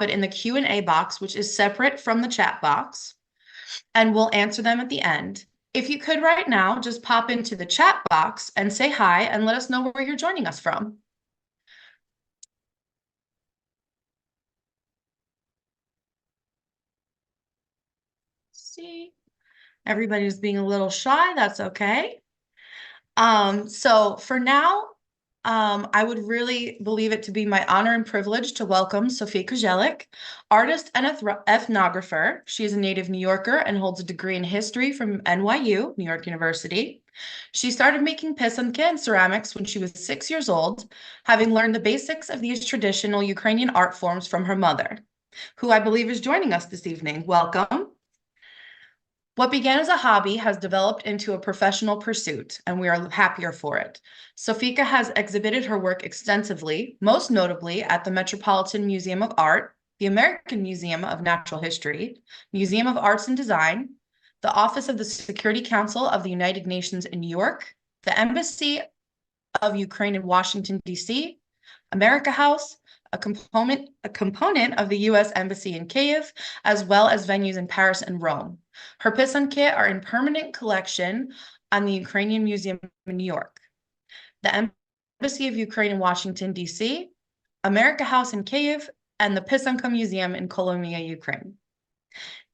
it in the Q&A box, which is separate from the chat box, and we'll answer them at the end. If you could right now, just pop into the chat box and say hi and let us know where you're joining us from. See, everybody's being a little shy. That's okay. So for now, I would really believe it to be my honor and privilege to welcome Sofika Zielyk, artist and ethnographer. She is a native New Yorker and holds a degree in history from NYU, New York University. She started making pysanky and ceramics when she was 6 years old, having learned the basics of these traditional Ukrainian art forms from her mother, who I believe is joining us this evening. Welcome. What began as a hobby has developed into a professional pursuit, and we are happier for it. Sofika has exhibited her work extensively, most notably at the Metropolitan Museum of Art, the American Museum of Natural History, Museum of Arts and Design, the Office of the Security Council of the United Nations in New York, the Embassy of Ukraine in Washington, D.C., America House, a component of the U.S. Embassy in Kyiv, as well as venues in Paris and Rome. Her pysanky are in permanent collection on the Ukrainian Museum in New York, the Embassy of Ukraine in Washington, D.C., America House in Kyiv, and the Pysanka Museum in Kolomia, Ukraine.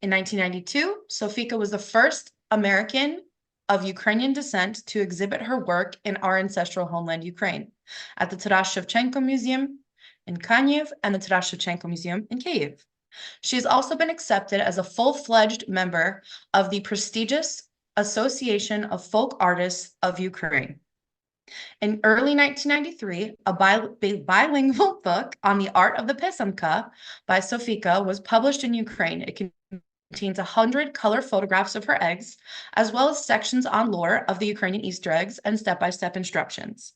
In 1992, Sofika was the first American of Ukrainian descent to exhibit her work in our ancestral homeland, Ukraine, at the Taras Shevchenko Museum in Kyiv and the Taras Shevchenko Museum in Kyiv. She has also been accepted as a full-fledged member of the prestigious Association of Folk Artists of Ukraine. In early 1993, a bilingual book on the art of the pysanka by Sofika was published in Ukraine. It contains 100 color photographs of her eggs, as well as sections on lore of the Ukrainian Easter eggs and step-by-step instructions.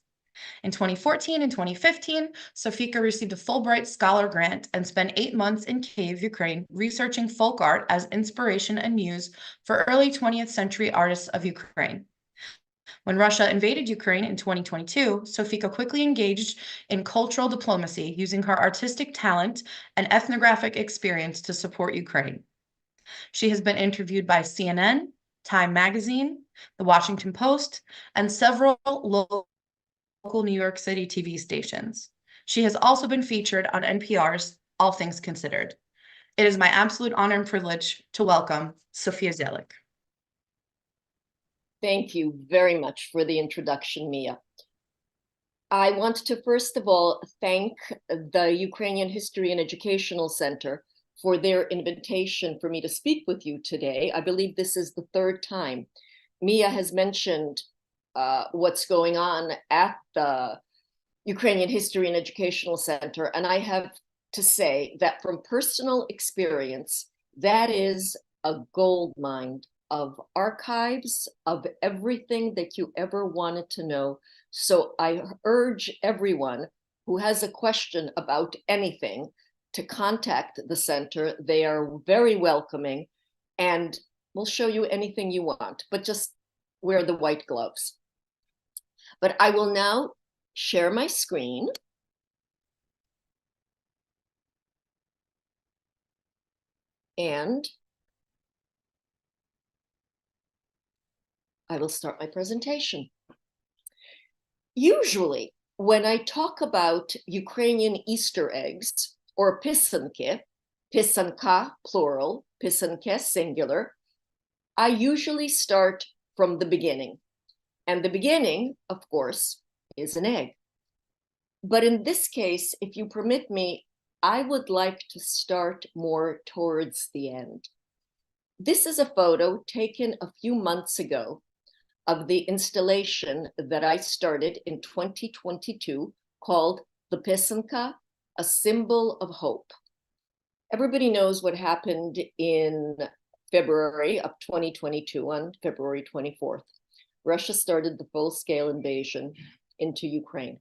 In 2014 and 2015, Sofika received a Fulbright Scholar Grant and spent 8 months in Kyiv, Ukraine, researching folk art as inspiration and muse for early 20th century artists of Ukraine. When Russia invaded Ukraine in 2022, Sofika quickly engaged in cultural diplomacy, using her artistic talent and ethnographic experience to support Ukraine. She has been interviewed by CNN, Time Magazine, The Washington Post, and several local New York City TV stations. She has also been featured on NPR's All Things Considered. It is my absolute honor and privilege to welcome Sofika Zielyk. Thank you very much for the introduction, Mia. I want to first of all thank the Ukrainian History and Educational Center for their invitation for me to speak with you today. I believe this is the third time. Mia has mentioned what's going on at the Ukrainian History and Educational Center, and I have to say that from personal experience, that is a gold mine of archives of everything that you ever wanted to know. So I urge everyone who has a question about anything to contact the center. They are very welcoming and will show you anything you want, but just wear the white gloves. But I will now share my screen. And I will start my presentation. Usually, when I talk about Ukrainian Easter eggs, or pysanky, pysanka plural, pysanke singular, I usually start from the beginning. And the beginning, of course, is an egg. But in this case, if you permit me, I would like to start more towards the end. This is a photo taken a few months ago of the installation that I started in 2022 called The Pysanka, a Symbol of Hope. Everybody knows what happened in February of 2022 on February 24th. Russia started the full-scale invasion into Ukraine.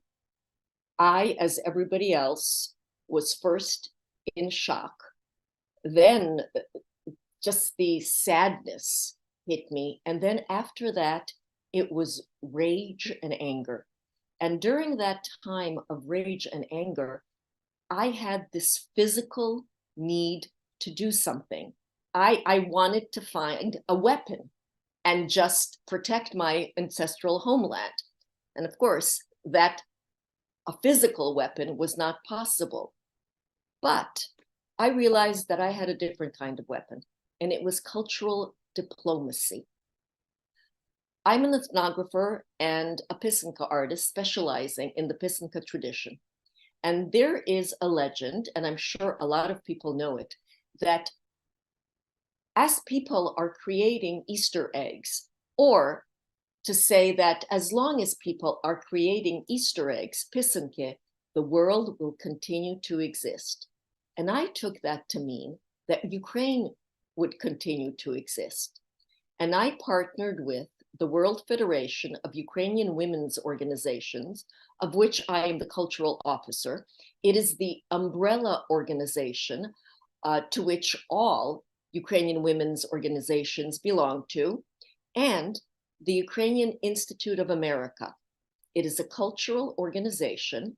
I, as everybody else, was first in shock. Then just the sadness hit me. And then after that, it was rage and anger. And during that time of rage and anger, I had this physical need to do something. I wanted to find a weapon and just protect my ancestral homeland. And of course, that a physical weapon was not possible. But I realized that I had a different kind of weapon, and it was cultural diplomacy. I'm an ethnographer and a Pysanka artist specializing in the Pysanka tradition. And there is a legend, and I'm sure a lot of people know it, that as people are creating Easter eggs, or to say that as long as people are creating Easter eggs, pysanky, the world will continue to exist. And I took that to mean that Ukraine would continue to exist. And I partnered with the World Federation of Ukrainian Women's Organizations, of which I am the cultural officer. It is the umbrella organization to which all Ukrainian women's organizations belong to, and the Ukrainian Institute of America. It is a cultural organization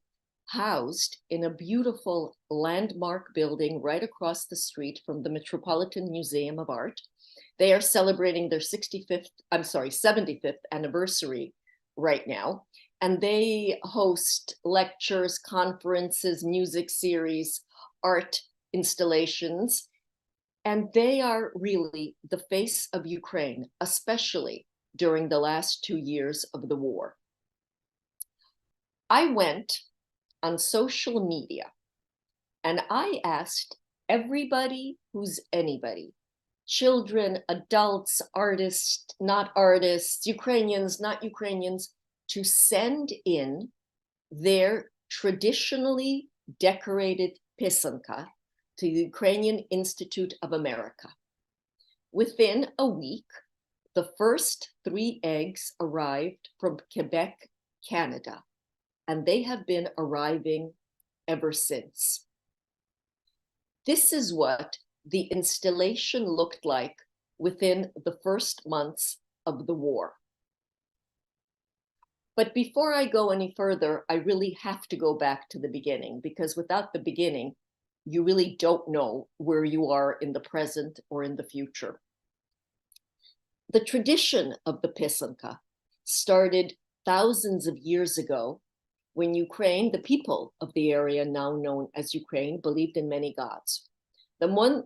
housed in a beautiful landmark building right across the street from the Metropolitan Museum of Art. They are celebrating their 75th anniversary right now. And they host lectures, conferences, music series, art installations. And they are really the face of Ukraine, especially during the last 2 years of the war. I went on social media and I asked everybody who's anybody, children, adults, artists, not artists, Ukrainians, not Ukrainians, to send in their traditionally decorated pysanka to the Ukrainian Institute of America. Within a week, the first 3 eggs arrived from Quebec, Canada, and they have been arriving ever since. This is what the installation looked like within the first months of the war. But before I go any further, I really have to go back to the beginning, because without the beginning, you really don't know where you are in the present or in the future. The tradition of the pysanka started thousands of years ago when Ukraine, the people of the area now known as Ukraine, believed in many gods. The one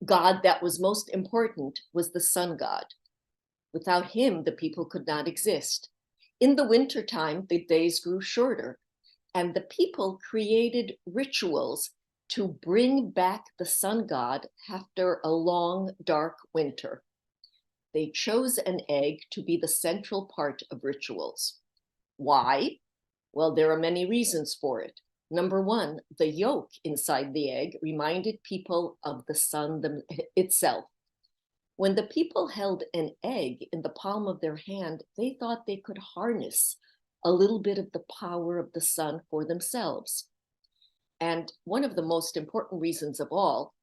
god that was most important was the sun god. Without him, the people could not exist. In the wintertime, the days grew shorter, and the people created rituals to bring back the sun god after a long, dark winter. They chose an egg to be the central part of rituals. Why? Well, there are many reasons for it. Number one, the yolk inside the egg reminded people of the sun itself. When the people held an egg in the palm of their hand, they thought they could harness a little bit of the power of the sun for themselves. And one of the most important reasons of all,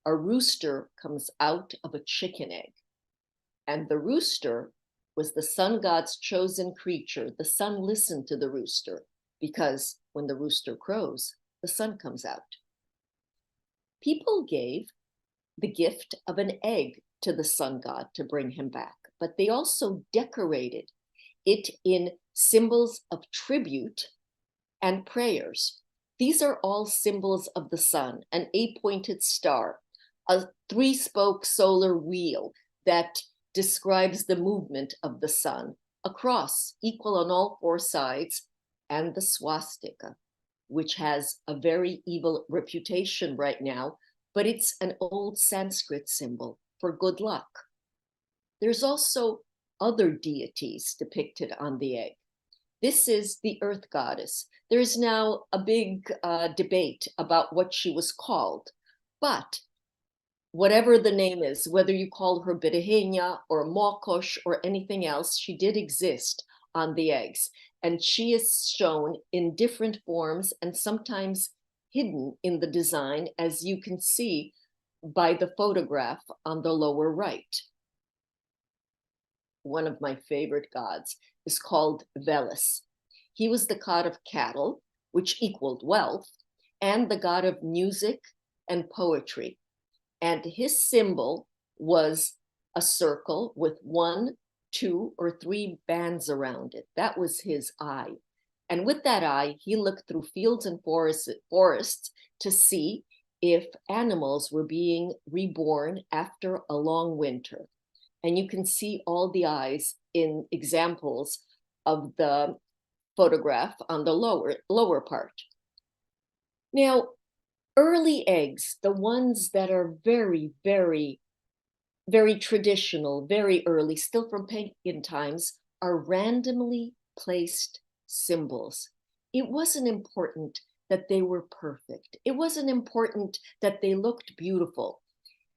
a rooster comes out of a chicken egg. And the rooster was the sun god's chosen creature. The sun listened to the rooster because when the rooster crows, the sun comes out. People gave the gift of an egg to the sun god to bring him back, but they also decorated it in symbols of tribute and prayers. These are all symbols of the sun: an 8-pointed star, a 3-spoke solar wheel that describes the movement of the sun, a cross equal on all 4 sides, and the swastika, which has a very evil reputation right now, but it's an old Sanskrit symbol for good luck. There's also other deities depicted on the egg. This is the earth goddess. There's now a big debate about what she was called, but whatever the name is, whether you call her Berehenya or Mokosh or anything else, she did exist on the eggs. And she is shown in different forms and sometimes hidden in the design, as you can see by the photograph on the lower right. One of my favorite gods is called Veles. He was the god of cattle, which equaled wealth, and the god of music, and poetry. And his symbol was a circle with 1, 2, or 3 bands around it. That was his eye. And with that eye, he looked through fields and forests to see if animals were being reborn after a long winter. And you can see all the eyes in examples of the photograph on the lower part. Now, early eggs, the ones that are very, very, very traditional, very early, still from pagan times, are randomly placed symbols. It wasn't important that they were perfect. It wasn't important that they looked beautiful.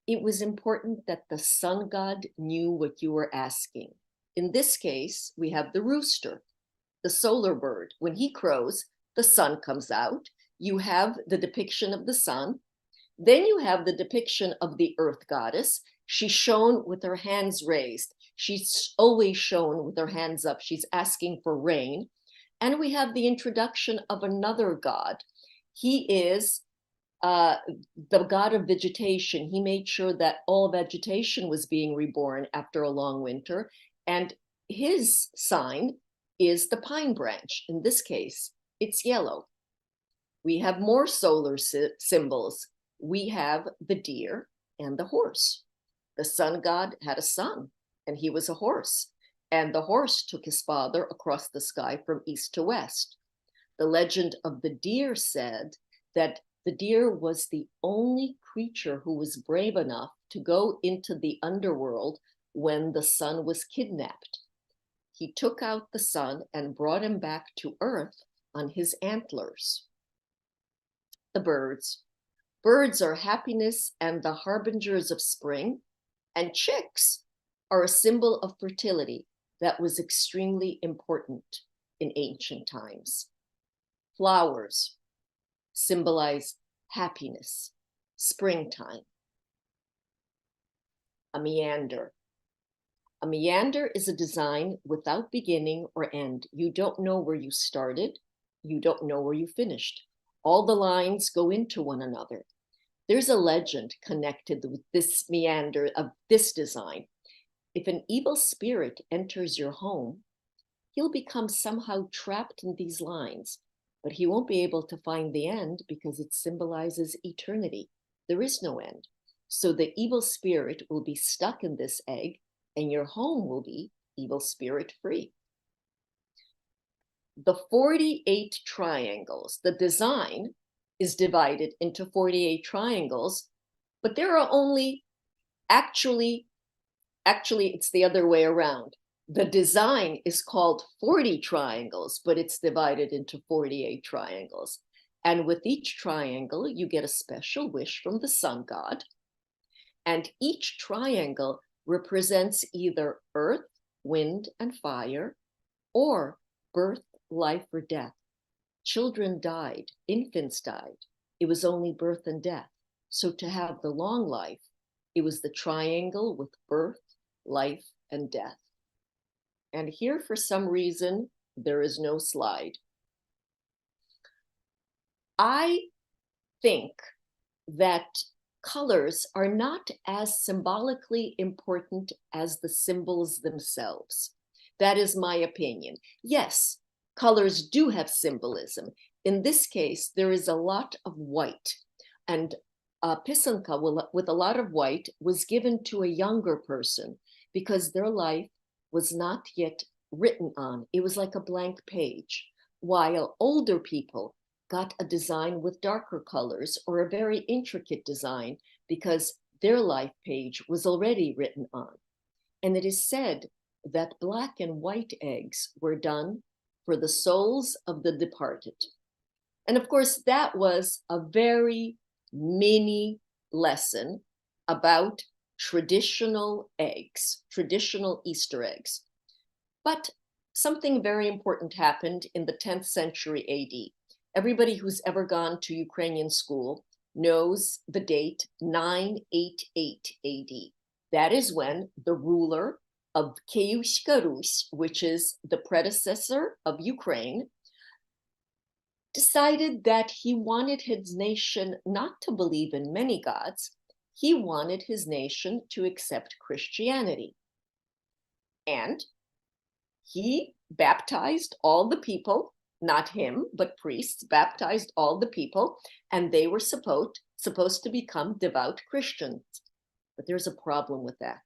It was important that the sun god knew what you were asking. In this case, we have the rooster, the solar bird. When he crows, the sun comes out. You have the depiction of the sun. Then you have the depiction of the earth goddess. She's shown with her hands raised. She's always shown with her hands up. She's asking for rain. And we have the introduction of another god. He is the god of vegetation. He made sure that all vegetation was being reborn after a long winter. And his sign is the pine branch. In this case, it's yellow. We have more solar symbols. We have the deer and the horse. The sun god had a son, and he was a horse. And the horse took his father across the sky from east to west. The legend of the deer said that the deer was the only creature who was brave enough to go into the underworld when the sun was kidnapped. He took out the sun and brought him back to earth on his antlers. The birds. Birds are happiness and the harbingers of spring, and chicks are a symbol of fertility that was extremely important in ancient times. Flowers symbolize happiness, springtime. A meander. A meander is a design without beginning or end. You don't know where you started. You don't know where you finished. All the lines go into one another. There's a legend connected with this meander of this design. If an evil spirit enters your home, he'll become somehow trapped in these lines, but he won't be able to find the end because it symbolizes eternity. There is no end. So the evil spirit will be stuck in this egg, and your home will be evil spirit free. The 48 triangles, the design is divided into 48 triangles, but there are only actually it's the other way around. The design is called 40 triangles, but it's divided into 48 triangles. And with each triangle, you get a special wish from the sun god. And each triangle represents either earth, wind, and fire, or birth, life, or death. Children died, infants died. It was only birth and death. So to have the long life, it was the triangle with birth, life, and death. And here, for some reason, there is no slide. I think that colors are not as symbolically important as the symbols themselves. That is my opinion. Yes, colors do have symbolism. In this case, there is a lot of white, and Pysanka with a lot of white was given to a younger person because their life was not yet written on. It was like a blank page, while older people got a design with darker colors or a very intricate design because their life page was already written on. And it is said that black and white eggs were done for the souls of the departed. And of course, that was a very mini lesson about traditional eggs, traditional Easter eggs. But something very important happened in the 10th century AD. Everybody who's ever gone to Ukrainian school knows the date 988 AD. That is when the ruler of Kyiv Rus, which is the predecessor of Ukraine, decided that he wanted his nation not to believe in many gods. He wanted his nation to accept Christianity. And he baptized all the people, not him, but priests baptized all the people, and they were supposed to become devout Christians. But there's a problem with that.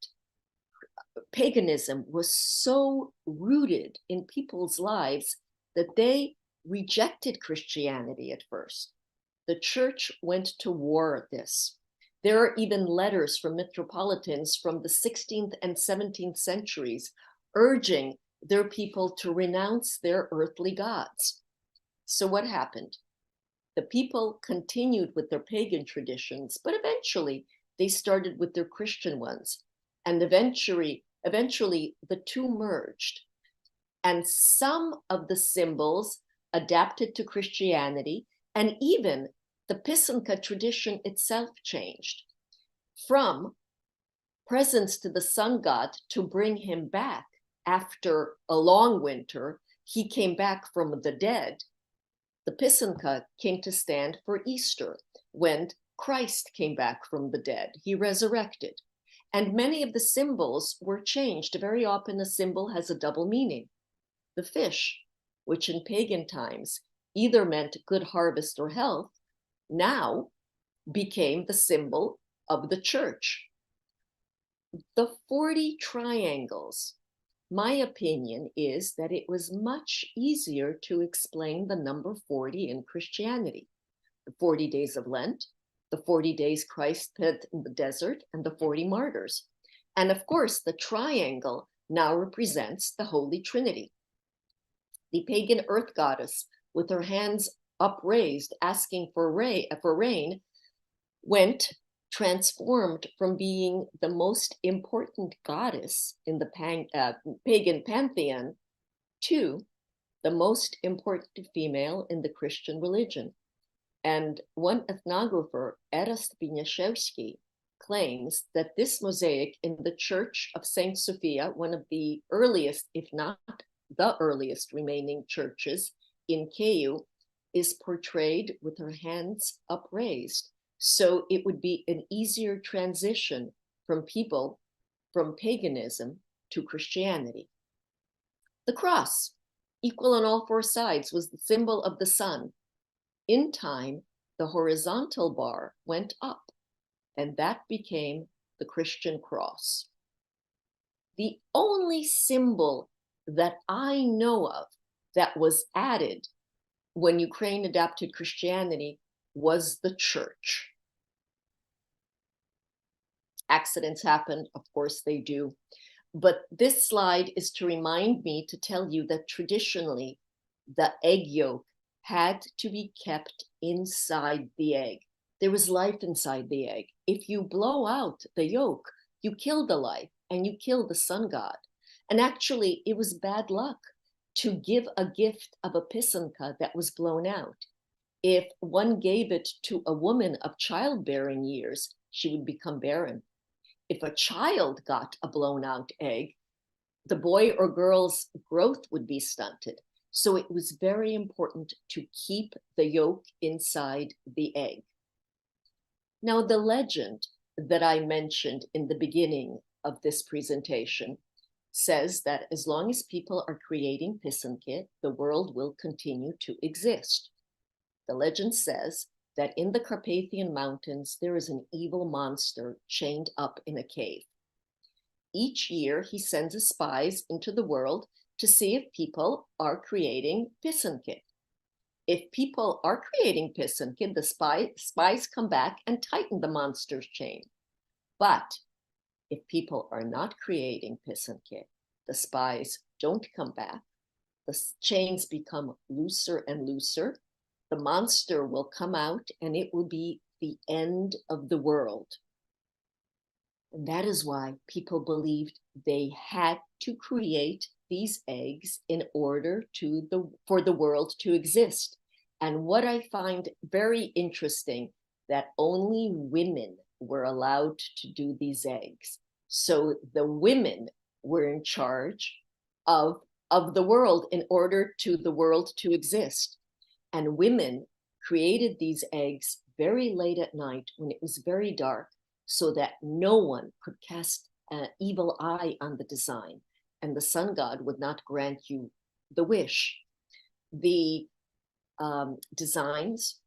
Paganism was so rooted in people's lives that they rejected Christianity at first. The church went to war at this. There are even letters from metropolitans from the 16th and 17th centuries urging their people to renounce their earthly gods. So what happened? The people continued with their pagan traditions, but eventually they started with their Christian ones. And eventually the two merged. And some of the symbols adapted to Christianity, and even the Pysanka tradition itself changed from presents to the sun god to bring him back after a long winter. He came back from the dead. The Pysanka came to stand for Easter, when Christ came back from the dead. He resurrected. And many of the symbols were changed. Very often a symbol has a double meaning. The fish, which in pagan times either meant good harvest or health, now became the symbol of the church. The 40 triangles, my opinion is that it was much easier to explain the number 40 in Christianity. The 40 days of Lent, the 40 days Christ spent in the desert, and the 40 martyrs. And of course, the triangle now represents the Holy Trinity. The pagan earth goddess, with her hands upraised, asking for rain, went transformed from being the most important goddess in the pagan pantheon to the most important female in the Christian religion. And one ethnographer, Erast Biniaszewski, claims that this mosaic in the Church of Saint Sophia, one of the earliest, if not the earliest remaining churches in Kyiv, is portrayed with her hands upraised. So it would be an easier transition from people from paganism to Christianity. The cross, equal on all four sides, was the symbol of the sun. In time, the horizontal bar went up, and that became the Christian cross. The only symbol that I know of that was added when Ukraine adopted Christianity was the church. Accidents happen, of course they do. But this slide is to remind me to tell you that traditionally, the egg yolk had to be kept inside the egg. There was life inside the egg. If you blow out the yolk, you kill the life and you kill the sun god. And actually, it was bad luck to give a gift of a pysanka that was blown out. If one gave it to a woman of childbearing years, she would become barren. If a child got a blown out egg, the boy or girl's growth would be stunted. So it was very important to keep the yolk inside the egg. Now, the legend that I mentioned in the beginning of this presentation says that as long as people are creating pysanky, the world will continue to exist. The legend says that in the Carpathian Mountains, there is an evil monster chained up in a cave. Each year, he sends his spies into the world to see if people are creating pysanky. If people are creating pysanky, the spies come back and tighten the monster's chain. But if people are not creating pysanky, the spies don't come back. The chains become looser and looser. The monster will come out and it will be the end of the world. And that is why people believed they had to create these eggs in order for the world to exist. And what I find very interesting, that only women were allowed to do these eggs. So the women were in charge of the world in order to the world to exist. And women created these eggs very late at night when it was very dark, so that no one could cast an evil eye on the design, and the sun god would not grant you the wish. The designs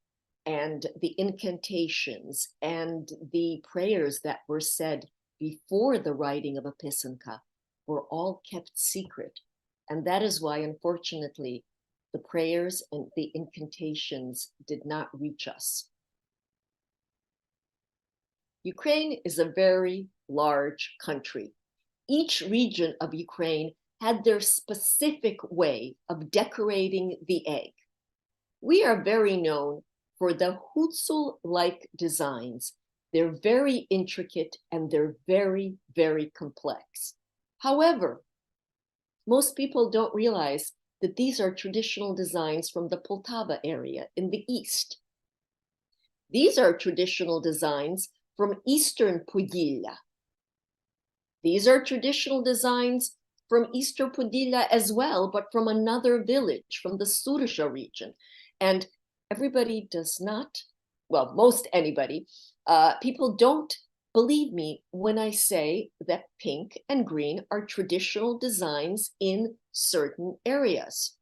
and the incantations and the prayers that were said before the writing of a pysanka were all kept secret. And that is why, unfortunately, the prayers and the incantations did not reach us. Ukraine is a very large country. Each region of Ukraine had their specific way of decorating the egg. We are very known for the hutsul-like designs. They're very intricate and they're very, very complex. However, most people don't realize that these are traditional designs from the Poltava area in the east. These are traditional designs from Eastern Podillia. These are traditional designs from Eastern Podillia as well, but from another village, from the Surisha region. And everybody does not, well, most anybody, people don't believe me when I say that pink and green are traditional designs in certain areas.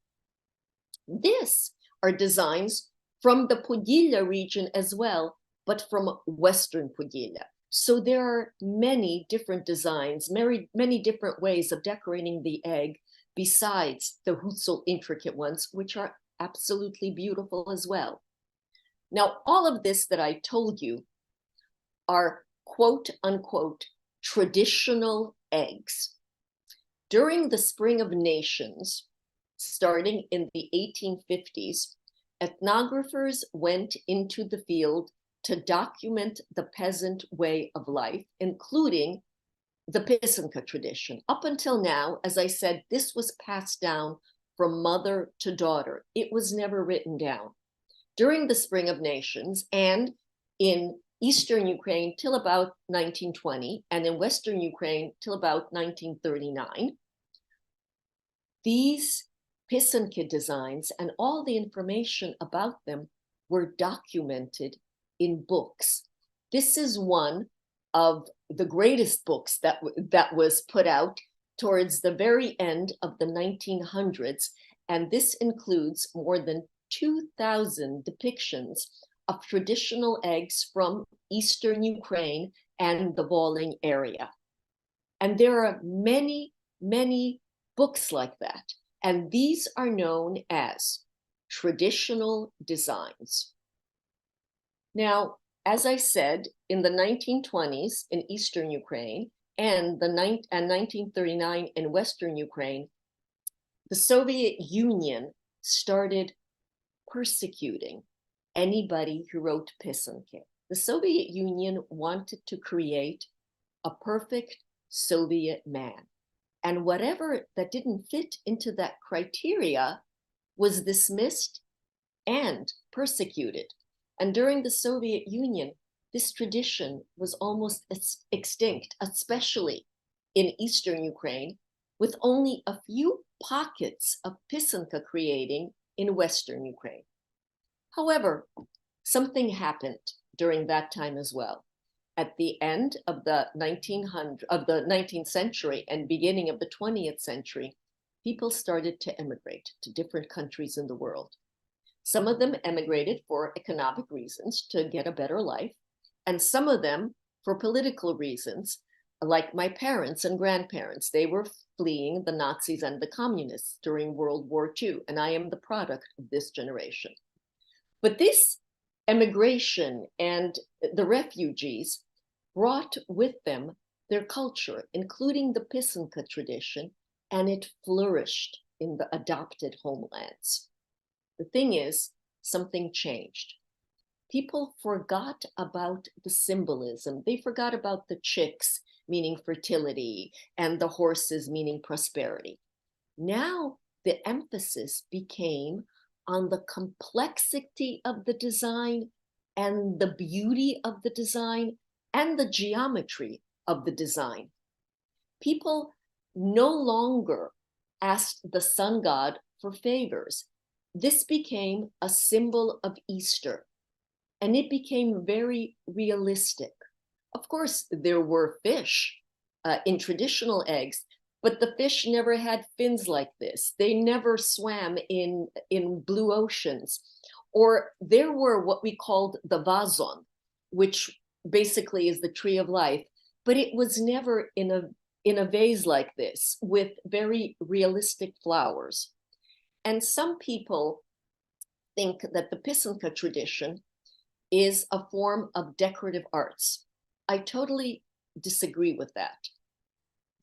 These are designs from the Podillia region as well, but from Western Podillia. So there are many different designs, many different ways of decorating the egg besides the hutsul intricate ones, which are absolutely beautiful as well. Now, all of this that I told you are quote unquote traditional eggs. During the Spring of Nations, starting in the 1850s, ethnographers went into the field to document the peasant way of life, including the Pysanka tradition. Up until now, as I said, this was passed down from mother to daughter. It was never written down. During the Spring of Nations and in Eastern Ukraine till about 1920, and in Western Ukraine till about 1939, these pysanky designs and all the information about them were documented in books. This is one of the greatest books that was put out towards the very end of the 1900s, and this includes more than 2,000 depictions of traditional eggs from Eastern Ukraine and the Volyn area. And there are many, many books like that, and these are known as traditional designs. Now, as I said, in the 1920s in Eastern Ukraine and 1939 in Western Ukraine, the Soviet Union started persecuting anybody who wrote pysanky. The Soviet Union wanted to create a perfect Soviet man. And whatever that didn't fit into that criteria was dismissed and persecuted. And during the Soviet Union, this tradition was almost extinct, especially in Eastern Ukraine, with only a few pockets of pysanka creating in Western Ukraine. However, something happened during that time as well. At the end of the 19th century and beginning of the 20th century, people started to emigrate to different countries in the world. Some of them emigrated for economic reasons to get a better life, and some of them for political reasons, like my parents and grandparents. They were fleeing the Nazis and the communists during World War II, and I am the product of this generation. But this emigration and the refugees brought with them their culture, including the pysanka tradition, and it flourished in the adopted homelands. The thing is, something changed. People forgot about the symbolism. They forgot about the chicks, meaning fertility, and the horses, meaning prosperity. Now the emphasis became on the complexity of the design and the beauty of the design and the geometry of the design. People no longer asked the sun god for favors. this became a symbol of Easter, and it became very realistic. Of course, there were fish in traditional eggs, but the fish never had fins like this. They never swam in blue oceans. Or there were what we called the vazon, which basically is the tree of life, but it was never in a vase like this with very realistic flowers. And some people think that the Pysanka tradition is a form of decorative arts. I totally disagree with that.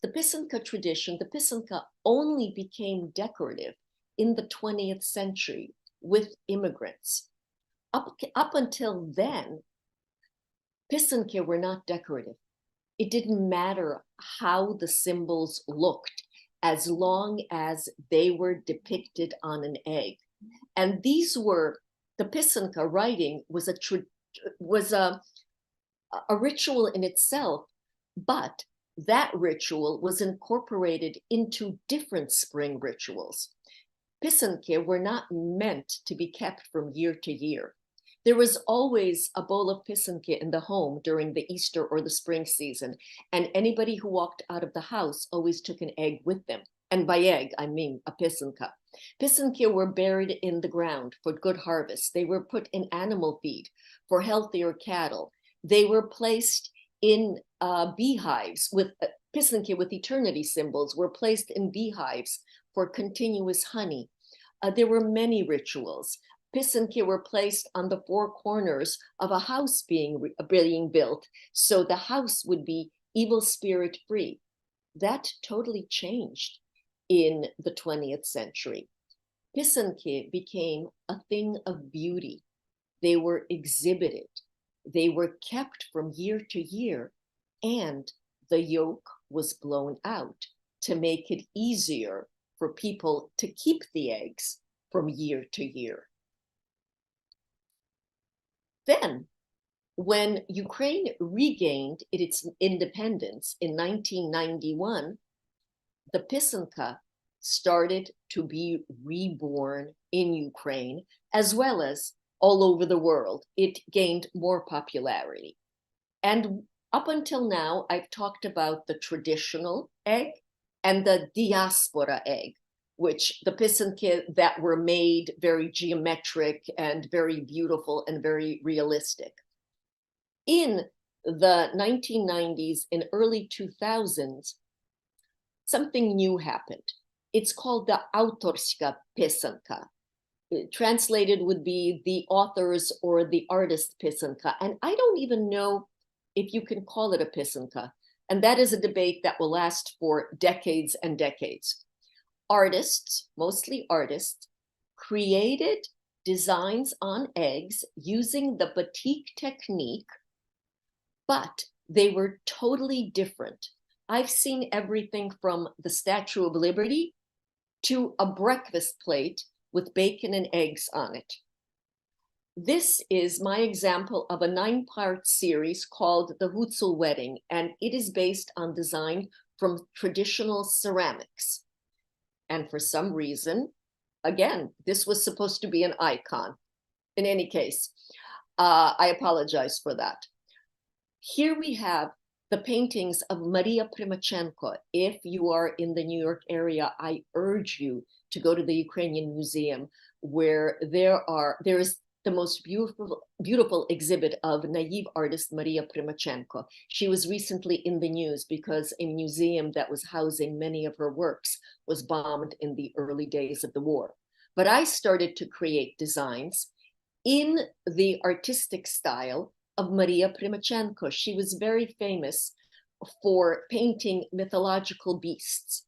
The Pysanka tradition, the Pysanka only became decorative in the 20th century with immigrants. Up until then, Pysanky were not decorative. It didn't matter how the symbols looked as long as they were depicted on an egg. And these were, the Pysanka writing was a ritual in itself, but that ritual was incorporated into different spring rituals. Pysanky were not meant to be kept from year to year. There was always a bowl of pysanky in the home during the Easter or the spring season, and anybody who walked out of the house always took an egg with them. And by egg, I mean a pysanka. Pysanky were buried in the ground for good harvest. They were put in animal feed for healthier cattle. They were placed in beehives with pysanky with eternity symbols were placed in beehives for continuous honey. There were many rituals. Pysanky were placed on the four corners of a house being built, so the house would be evil spirit free. That totally changed in the 20th century. Pysanky became a thing of beauty. They were exhibited. They were kept from year to year, and the yolk was blown out to make it easier for people to keep the eggs from year to year. Then, when Ukraine regained its independence in 1991, the Pysanka started to be reborn in Ukraine, as well as all over the world. It gained more popularity. And up until now, I've talked about the traditional egg and the diaspora egg, which the pysanky that were made very geometric and very beautiful and very realistic. In the 1990s and early 2000s, something new happened. It's called the autorska pysanka. Translated would be the author's or the artist pysanka. And I don't even know if you can call it a pysanka. And that is a debate that will last for decades and decades. Artists, mostly artists, created designs on eggs using the batik technique, but they were totally different. I've seen everything from the Statue of Liberty to a breakfast plate with bacon and eggs on it. This is my example of a 9-part series called The Hutsul Wedding, and it is based on design from traditional ceramics. And for some reason, again, this was supposed to be an icon. In any case, I apologize for that. Here we have the paintings of Maria Primachenko. If you are in the New York area, I urge you to go to the Ukrainian Museum, where there is the most beautiful exhibit of naive artist Maria Primachenko. She was recently in the news because a museum that was housing many of her works was bombed in the early days of the war. But I started to create designs in the artistic style of Maria Primachenko. She was very famous for painting mythological beasts.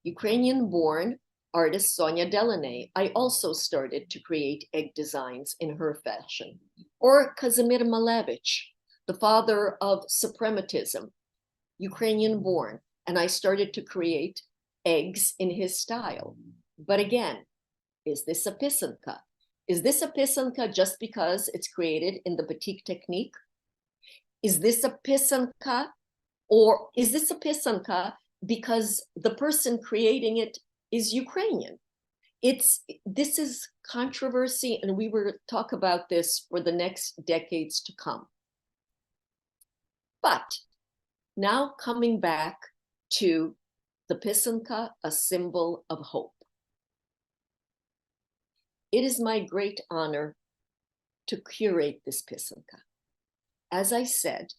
Ukrainian-born artist Sonia Delaney, I also started to create egg designs in her fashion. Or Kazimir Malevich, the father of suprematism, Ukrainian-born, and I started to create eggs in his style. But again, is this a pysanka? Is this a pysanka just because it's created in the batik technique? Is this a pysanka, or is this a pysanka because the person creating it is Ukrainian? this is controversy, and we will talk about this for the next decades to come. But now coming back to the pysanka, a symbol of hope. It is my great honor to curate this pysanka. As I said,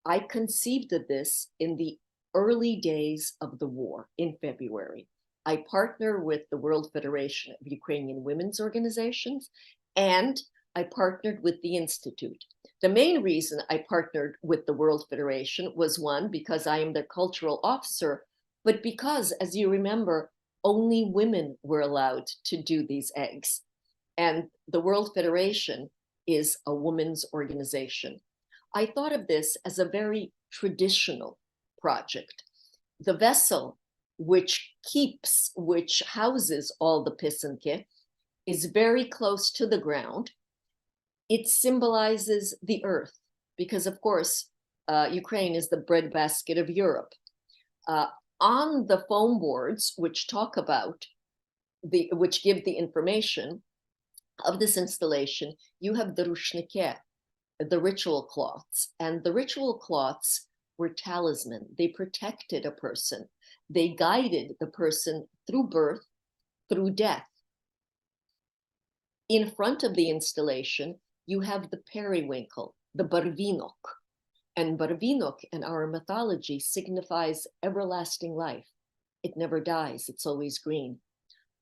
I conceived of this in the early days of the war in February. I partner with the World Federation of Ukrainian Women's Organizations, and I partnered with the Institute. The main reason I partnered with the World Federation was, one, because I am their cultural officer, but because, as you remember, only women were allowed to do these eggs. And the World Federation is a women's organization. I thought of this as a very traditional project. The vessel which houses all the pysanky is very close to the ground. It symbolizes the earth because, of course, Ukraine is the breadbasket of Europe. On the foam boards, which talk about which give the information of this installation, you have the rushnike, the ritual cloths, and the ritual cloths were talisman. They protected a person. They guided the person through birth, through death. In front of the installation, you have the periwinkle, the barvinok. And barvinok in our mythology signifies everlasting life. It never dies, it's always green.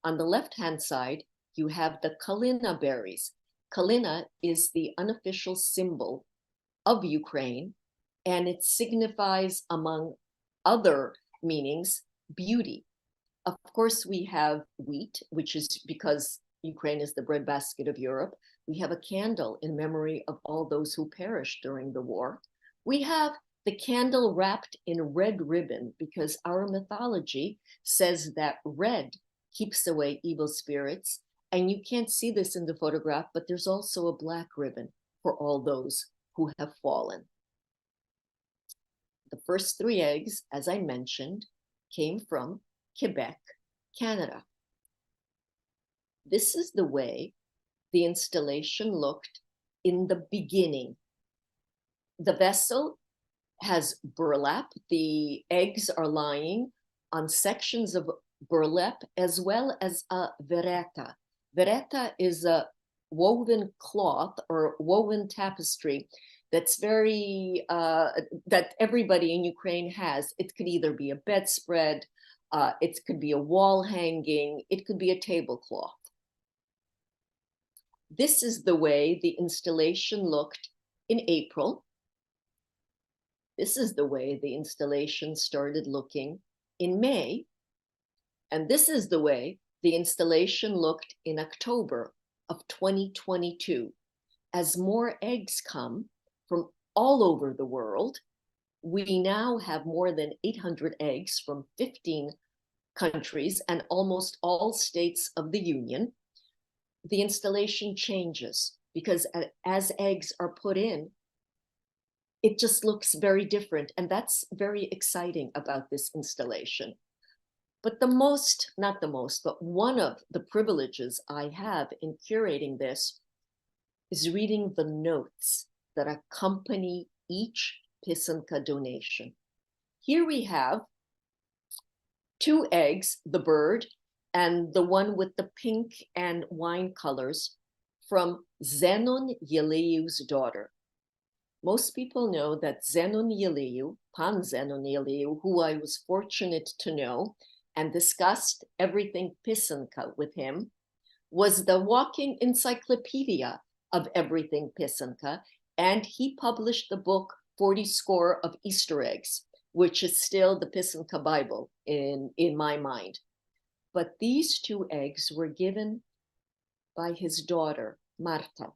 On the left-hand side, you have the kalina berries. Kalina is the unofficial symbol of Ukraine, and it signifies, among other meanings, beauty. Of course, we have wheat, which is because Ukraine is the breadbasket of Europe. We have a candle in memory of all those who perished during the war. We have the candle wrapped in red ribbon because our mythology says that red keeps away evil spirits. And you can't see this in the photograph, but there's also a black ribbon for all those who have fallen. The first 3 eggs, as I mentioned, came from Quebec, Canada. This is the way the installation looked in the beginning. The vessel has burlap. The eggs are lying on sections of burlap as well as a vereta. Vereta is a woven cloth or woven tapestry that's very, that everybody in Ukraine has. It could either be a bedspread, it could be a wall hanging, it could be a tablecloth. This is the way the installation looked in April. This is the way the installation started looking in May. And this is the way the installation looked in October of 2022. As more eggs come from all over the world, we now have more than 800 eggs from 15 countries and almost all states of the Union. The installation changes because as eggs are put in, it just looks very different. And that's very exciting about this installation. But one of the privileges I have in curating this is reading the notes that accompany each pysanka donation. Here we have 2 eggs, the bird, and the one with the pink and wine colors from Zenon Yeleyu's daughter. Most people know that Zenon Yeleyu, Pan Zenon Yeleyu, who I was fortunate to know and discussed everything pysanka with him, was the walking encyclopedia of everything pysanka, and he published the book 40 Score of Easter Eggs, which is still the pysanka Bible in my mind. But these 2 eggs were given by his daughter, Marta.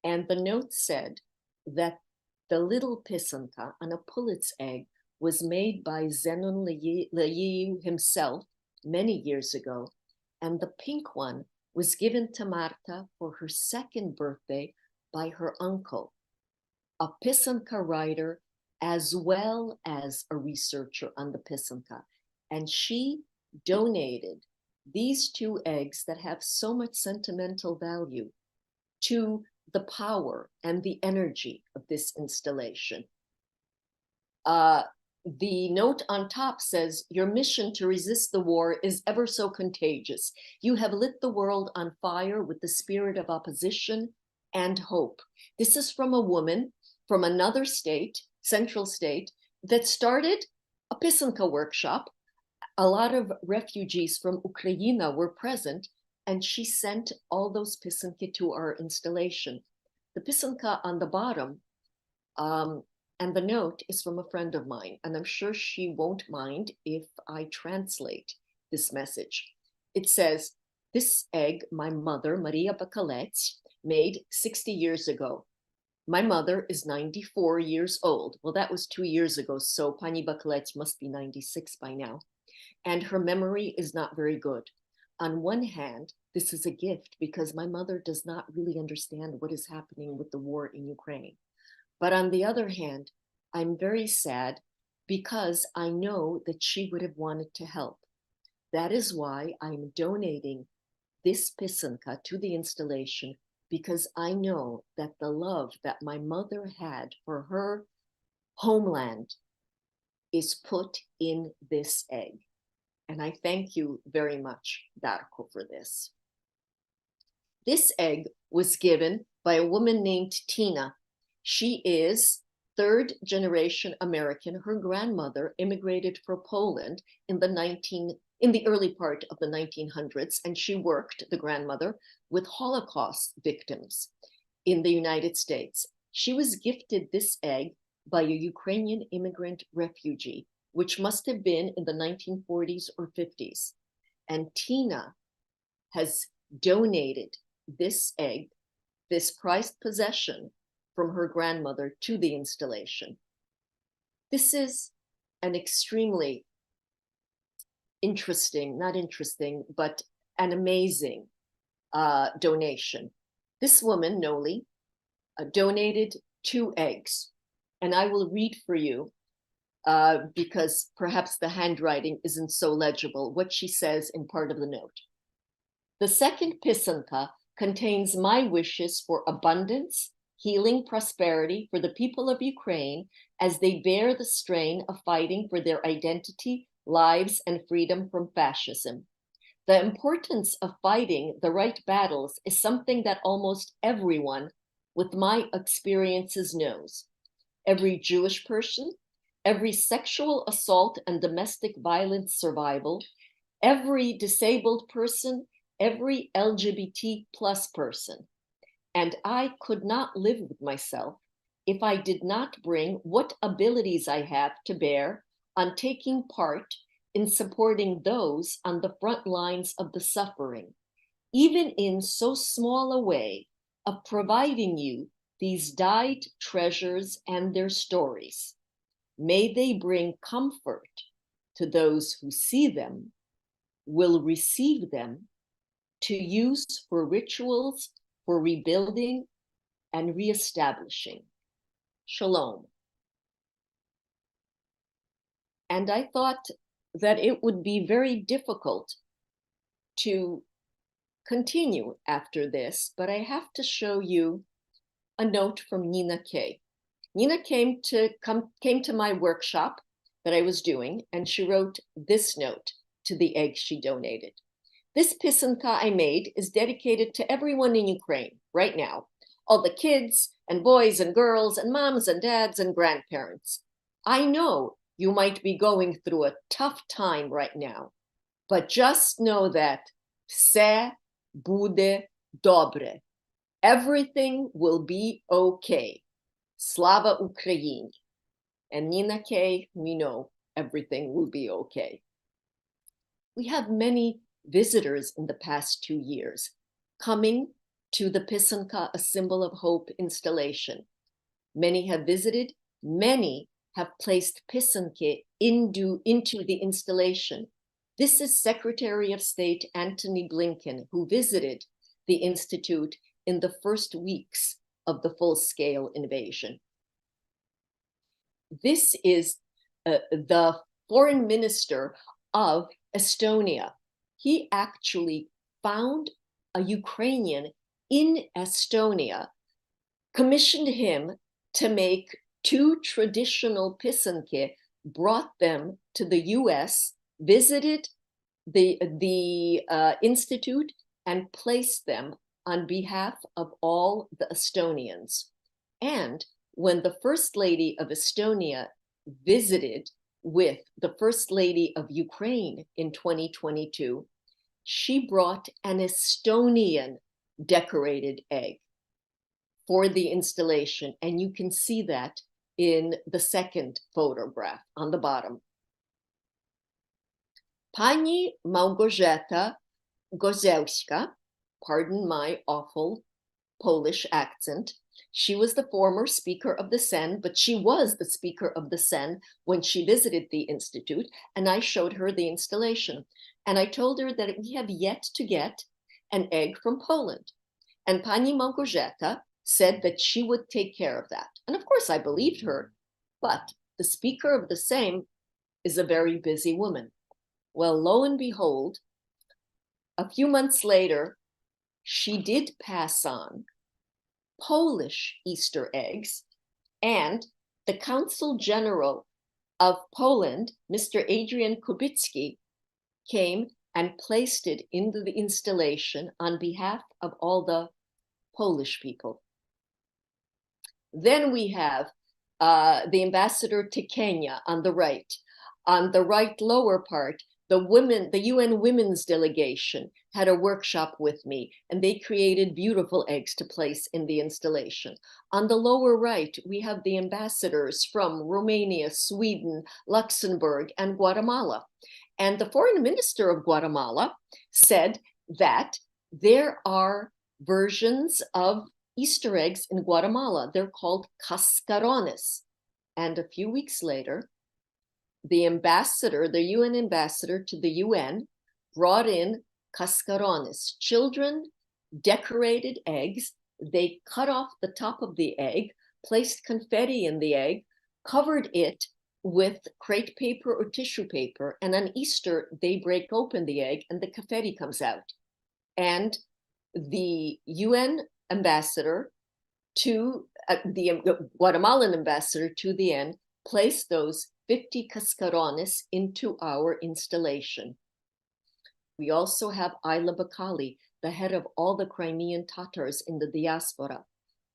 And the note said that the little pysanka, an a pullet's egg, was made by Zenon Yeleyu himself many years ago. And the pink one was given to Marta for her 2nd birthday by her uncle, a pysanka writer as well as a researcher on the pysanka. And she donated these two eggs that have so much sentimental value to the power and the energy of this installation. The note on top says, your mission to resist the war is ever so contagious. You have lit the world on fire with the spirit of opposition and hope. This is from a woman from another state, central state, that started a Pysanka workshop. A lot of refugees from Ukraine were present, and she sent all those Pysanky to our installation. The Pysanka on the bottom, and the note is from a friend of mine, and I'm sure she won't mind if I translate this message. It says, this egg my mother, Maria Bakalets, made 60 years ago. My mother is 94 years old. Well, that was 2 years ago, so Pani Bakalets must be 96 by now. And her memory is not very good. On one hand, this is a gift because my mother does not really understand what is happening with the war in Ukraine. But on the other hand, I'm very sad because I know that she would have wanted to help. That is why I'm donating this Pysanka to the installation, because I know that the love that my mother had for her homeland is put in this egg. And I thank you very much, Darko, for this. This egg was given by a woman named Tina. She is third generation American. Her grandmother immigrated from Poland in the early part of the 1900s, and she worked, the grandmother, with Holocaust victims in the United States. She was gifted this egg by a Ukrainian immigrant refugee, which must have been in the 1940s or 50s. And Tina has donated this egg, this prized possession from her grandmother, to the installation. This is an extremely but an amazing donation. This woman, Noli, donated 2 eggs, and I will read for you because perhaps the handwriting isn't so legible, what she says in part of the note. The second Pysanka contains my wishes for abundance, healing, prosperity for the people of Ukraine as they bear the strain of fighting for their identity, lives, and freedom from fascism. The importance of fighting the right battles is something that almost everyone with my experiences knows. Every Jewish person, every sexual assault and domestic violence survival, every disabled person, every LGBT plus person. And I could not live with myself if I did not bring what abilities I have to bear on taking part in supporting those on the front lines of the suffering, even in so small a way of providing you these died treasures and their stories. May they bring comfort to those who see them, will receive them, to use for rituals, for rebuilding and reestablishing. Shalom. And I thought that it would be very difficult to continue after this, but I have to show you a note from Nina K. Nina came to my workshop that I was doing, and she wrote this note to the egg she donated. This Pysanka I made is dedicated to everyone in Ukraine right now, all the kids and boys and girls and moms and dads and grandparents. I know you might be going through a tough time right now, but just know that все буде добре. Everything will be okay. Slava Ukraini. And Nina K, we know everything will be okay. We have many visitors in the past 2 years coming to the Pysanka, a symbol of hope installation. Many have visited, many have placed Pysanky into the installation. This is Secretary of State Antony Blinken, who visited the Institute in the first weeks of the full-scale invasion. This is the foreign minister of Estonia, he actually found a Ukrainian in Estonia, commissioned him to make 2 traditional pysanky, brought them to the US, visited the institute, and placed them on behalf of all the Estonians. And when the First Lady of Estonia visited with the First Lady of Ukraine in 2022, she brought an Estonian decorated egg for the installation. And you can see that in the second photograph on the bottom. Pani Małgorzata Gozelska, pardon my awful Polish accent, she was the former Speaker of the Sen, but she was the Speaker of the Sen when she visited the Institute, and I showed her the installation. And I told her that we have yet to get an egg from Poland. And Pani Małgorzata said that she would take care of that. And of course, I believed her, but the Speaker of the Sejm is a very busy woman. Well, lo and behold, a few months later, she did pass on Polish Easter eggs, and the Consul General of Poland, Mr. Adrian Kubicki, came and placed it into the installation on behalf of all the Polish people. Then we have the ambassador to Kenya on the right. On the right lower part, the UN Women's Delegation had a workshop with me, and they created beautiful eggs to place in the installation. On the lower right, we have the ambassadors from Romania, Sweden, Luxembourg, and Guatemala. And the foreign minister of Guatemala said that there are versions of Easter eggs in Guatemala. They're called cascarones. And a few weeks later, the ambassador, the UN ambassador to the UN, brought in cascarones, children decorated eggs. They cut off the top of the egg, placed confetti in the egg, covered it with crepe paper or tissue paper, and on Easter, they break open the egg and the confetti comes out. And the UN ambassador to the Guatemalan ambassador to the UN placed those 50 cascarones into our installation. We also have Ayla Bakali, the head of all the Crimean Tatars in the diaspora.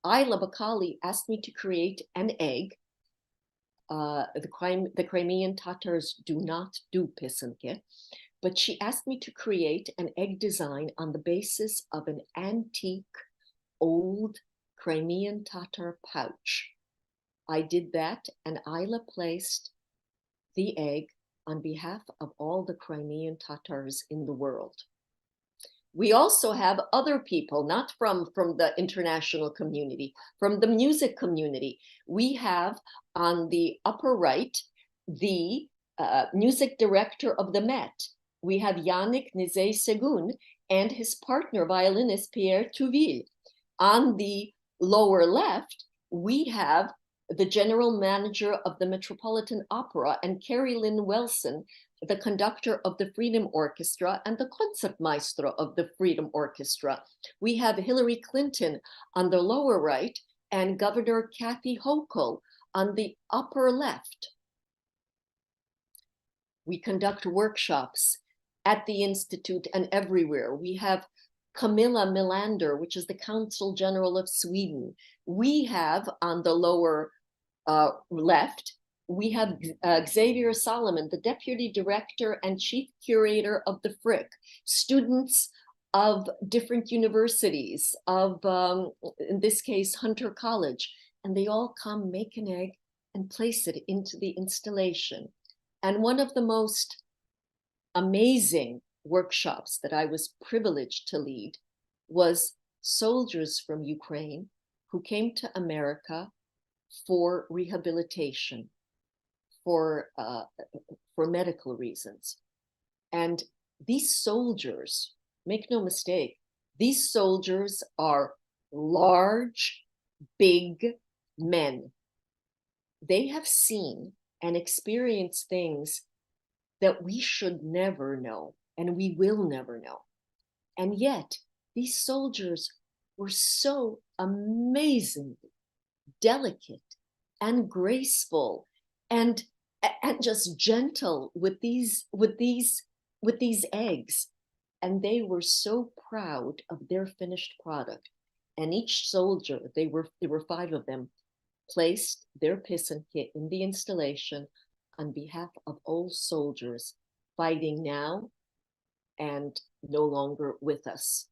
Ayla Bakali asked me to create an egg. The Crimean Tatars do not do pysanky, but she asked me to create an egg design on the basis of an antique, old Crimean Tatar pouch. I did that, and Ayla placed the egg on behalf of all the Crimean Tatars in the world. We also have other people, not from the international community, from the music community. We have on the upper right, the music director of the Met. We have Yannick Nizey-Segun and his partner violinist Pierre Touville. On the lower left, we have the general manager of the Metropolitan Opera, and Carrie Lynn Wilson, the conductor of the Freedom Orchestra and the Concertmaestro of the Freedom Orchestra. We have Hillary Clinton on the lower right and Governor Kathy Hochul on the upper left. We conduct workshops at the Institute and everywhere. We have Camilla Melander, which is the Consul General of Sweden. We have on the lower left, we have Xavier Solomon, the Deputy Director and Chief Curator of the Frick, students of different universities, of, in this case, Hunter College, and they all come, make an egg, and place it into the installation. And one of the most amazing workshops that I was privileged to lead was soldiers from Ukraine who came to America for rehabilitation, for medical reasons. And these soldiers, make no mistake, these soldiers are large, big men. They have seen and experienced things that we should never know and we will never know. And yet, these soldiers were so amazingly delicate and graceful and just gentle with these eggs. And they were so proud of their finished product. And each soldier, there were 5 of them, placed their pysanky in the installation on behalf of old soldiers fighting now and no longer with us.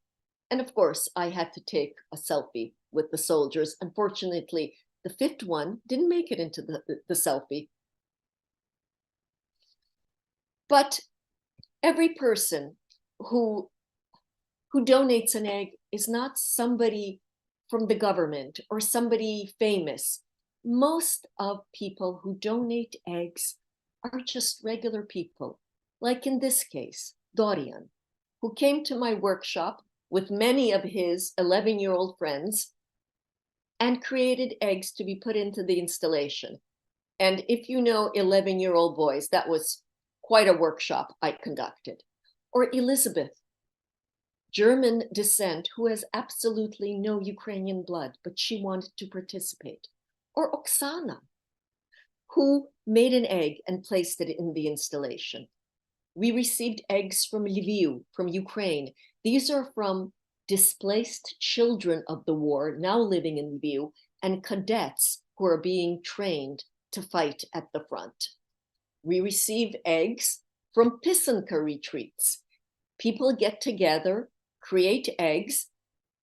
And of course, I had to take a selfie with the soldiers. Unfortunately, the 5th one didn't make it into the selfie. But every person who donates an egg is not somebody from the government or somebody famous. Most of people who donate eggs are just regular people, like in this case, Dorian, who came to my workshop with many of his 11-year-old friends and created eggs to be put into the installation. And if you know 11-year-old boys, that was quite a workshop I conducted. Or Elizabeth, German descent, who has absolutely no Ukrainian blood, but she wanted to participate. Or Oksana, who made an egg and placed it in the installation. We received eggs from Lviv, from Ukraine. These are from displaced children of the war now living in Lviv and cadets who are being trained to fight at the front. We receive eggs from Pysanka retreats. People get together, create eggs,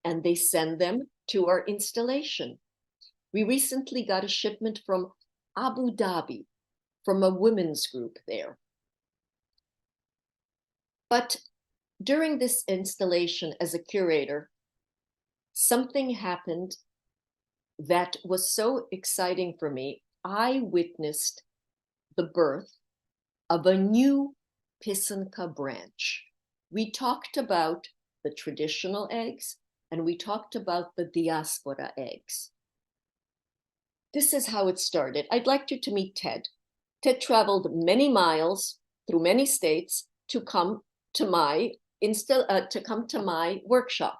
and they send them to our installation. We recently got a shipment from Abu Dhabi, from a women's group there. But during this installation as a curator, something happened that was so exciting for me. I witnessed the birth of a new Pysanka branch. We talked about the traditional eggs and we talked about the diaspora eggs. This is how it started. I'd like you to meet Ted. Ted traveled many miles through many states to come to my workshop.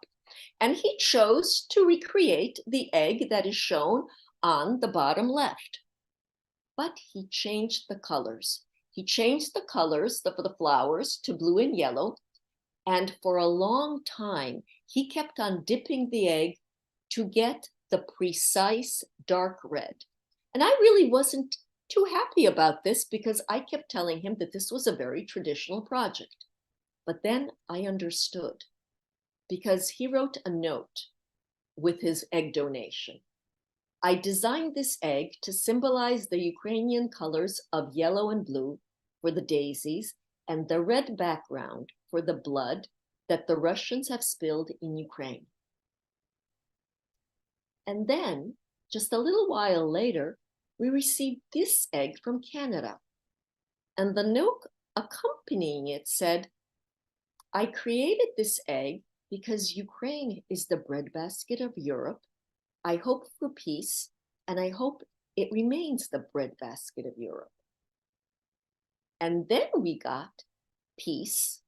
And he chose to recreate the egg that is shown on the bottom left. But he changed the colors. He changed the colors for the flowers to blue and yellow. And for a long time, he kept on dipping the egg to get the precise dark red. And I really wasn't too happy about this because I kept telling him that this was a very traditional project. But then I understood because he wrote a note with his egg donation. I designed this egg to symbolize the Ukrainian colors of yellow and blue for the daisies and the red background for the blood that the Russians have spilled in Ukraine. And then, just a little while later, we received this egg from Canada. And the note accompanying it said, I created this egg because Ukraine is the breadbasket of Europe. I hope for peace, and I hope it remains the breadbasket of Europe. And then we got peace,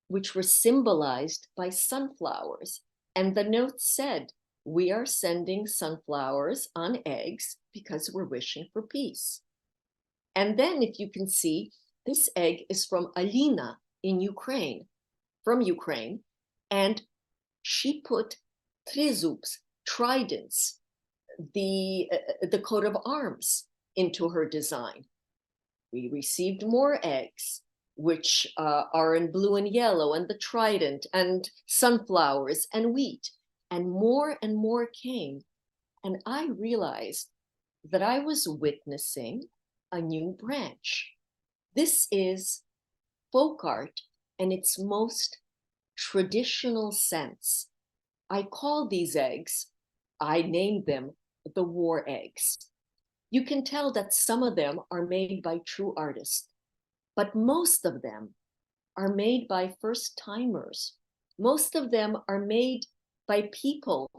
which was symbolized by sunflowers. And the note said, we are sending sunflowers on eggs because we're wishing for peace. And then if you can see, this egg is from Alina in Ukraine, from Ukraine, and she put trizubs, tridents, the coat of arms into her design. We received more eggs, which are in blue and yellow, and the trident, and sunflowers, and wheat. And more came. And I realized that I was witnessing a new branch. This is folk art in its most traditional sense. I call these eggs, I named them the war eggs. You can tell that some of them are made by true artists, but most of them are made by first timers. Most of them are made by people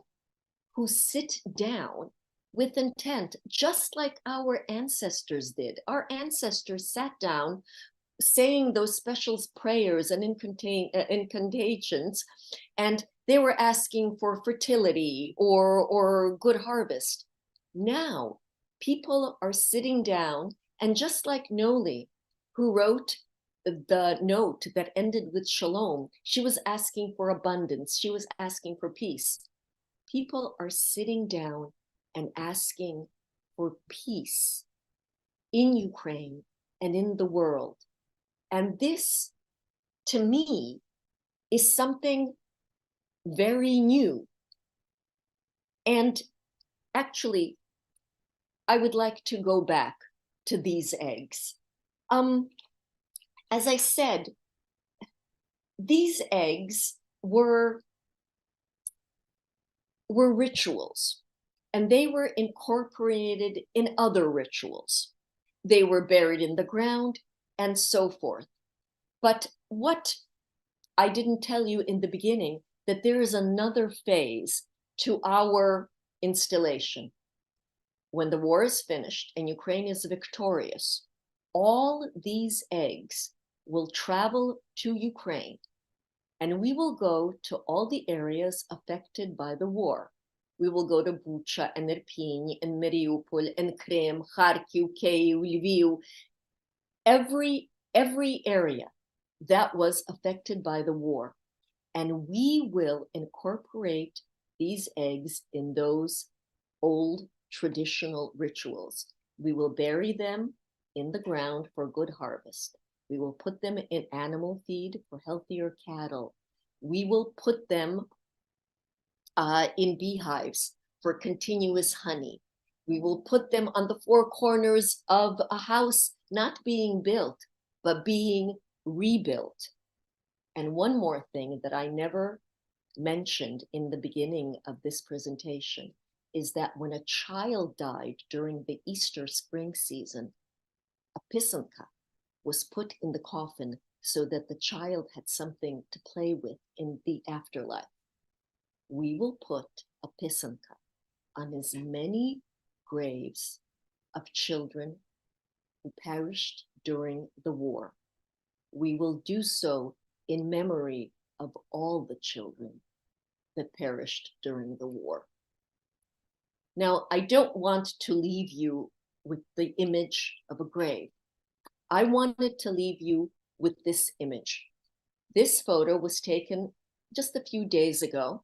who sit down with intent, just like our ancestors did. Our ancestors sat down saying those special prayers and incantations, and they were asking for fertility or good harvest. Now, people are sitting down, and just like Noli, who wrote the note that ended with shalom, she was asking for abundance, she was asking for peace. People are sitting down and asking for peace in Ukraine and in the world. And this, to me, is something very new. And actually, I would like to go back to these eggs. As I said, these eggs were rituals, and they were incorporated in other rituals. They were buried in the ground and so forth. But what I didn't tell you in the beginning, that there is another phase to our installation. When the war is finished and Ukraine is victorious, all these eggs will travel to Ukraine, and we will go to all the areas affected by the war. We will go to Bucha and Irpin and Mariupol and Krim, Kharkiv, Kyiv, Lviv, every area that was affected by the war. And we will incorporate these eggs in those old traditional rituals. We will bury them in the ground for good harvest. We will put them in animal feed for healthier cattle. We will put them in beehives for continuous honey. We will put them on the four corners of a house not being built, but being rebuilt. And one more thing that I never mentioned in the beginning of this presentation is that when a child died during the Easter spring season, a pysanka was put in the coffin so that the child had something to play with in the afterlife. We will put a pysanka on as many graves of children who perished during the war. We will do so in memory of all the children that perished during the war. Now, I don't want to leave you with the image of a grave. I wanted to leave you with this image. This photo was taken just a few days ago,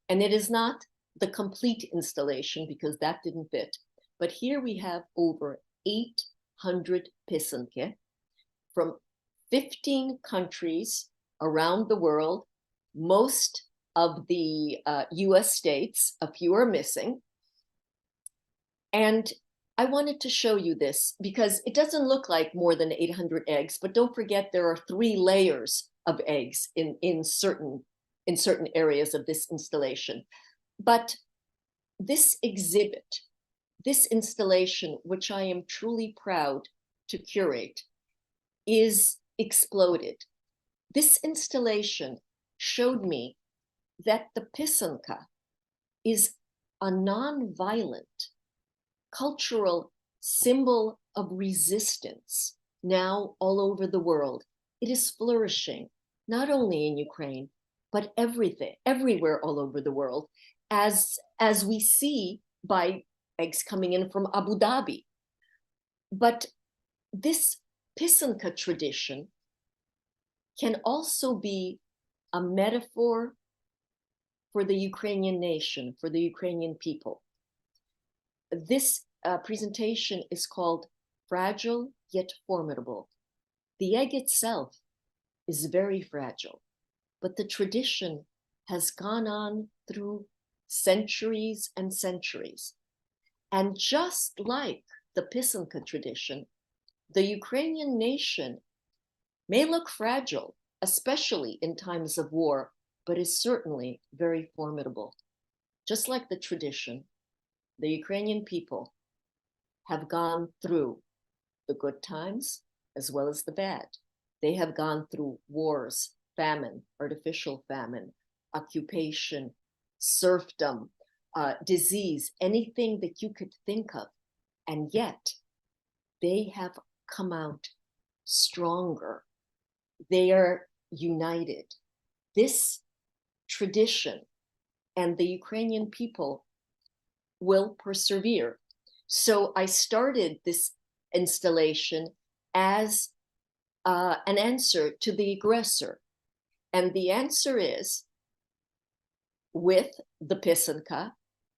and it is not the complete installation because that didn't fit. But here we have over 800 pysanky from 15 countries around the world, most of the US states, a few are missing. And I wanted to show you this because it doesn't look like more than 800 eggs, but don't forget there are 3 layers of eggs in certain areas of this installation. But this exhibit, this installation, which I am truly proud to curate, is exploded. This installation showed me that the pysanka is a non-violent cultural symbol of resistance now all over the world. It is flourishing, not only in Ukraine, but everywhere all over the world, as we see by eggs coming in from Abu Dhabi. But this pysanka tradition can also be a metaphor for the Ukrainian nation, for the Ukrainian people. This presentation is called Fragile Yet Formidable. The egg itself is very fragile, but the tradition has gone on through centuries and centuries. And just like the pysanka tradition, the Ukrainian nation may look fragile, especially in times of war, but is certainly very formidable. Just like the tradition, the Ukrainian people have gone through the good times as well as the bad. They have gone through wars, famine, artificial famine, occupation, serfdom, disease, anything that you could think of. And yet they have come out stronger. They are united. This tradition and the Ukrainian people will persevere. So I started this installation as an answer to the aggressor. And the answer is, with the Pysanka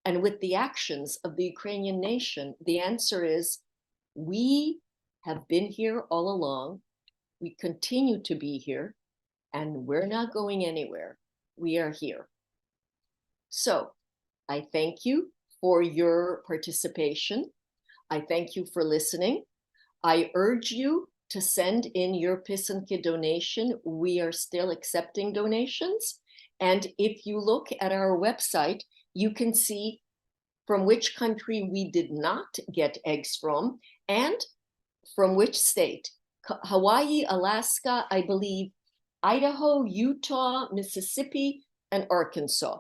and with the actions of the Ukrainian nation, the answer is, we have been here all along. We continue to be here, and we're not going anywhere. We are here. So I thank you for your participation. I thank you for listening. I urge you to send in your Pysanky donation. We are still accepting donations. And if you look at our website, you can see from which country we did not get eggs from and from which state. Hawaii, Alaska, I believe, Idaho, Utah, Mississippi, and Arkansas.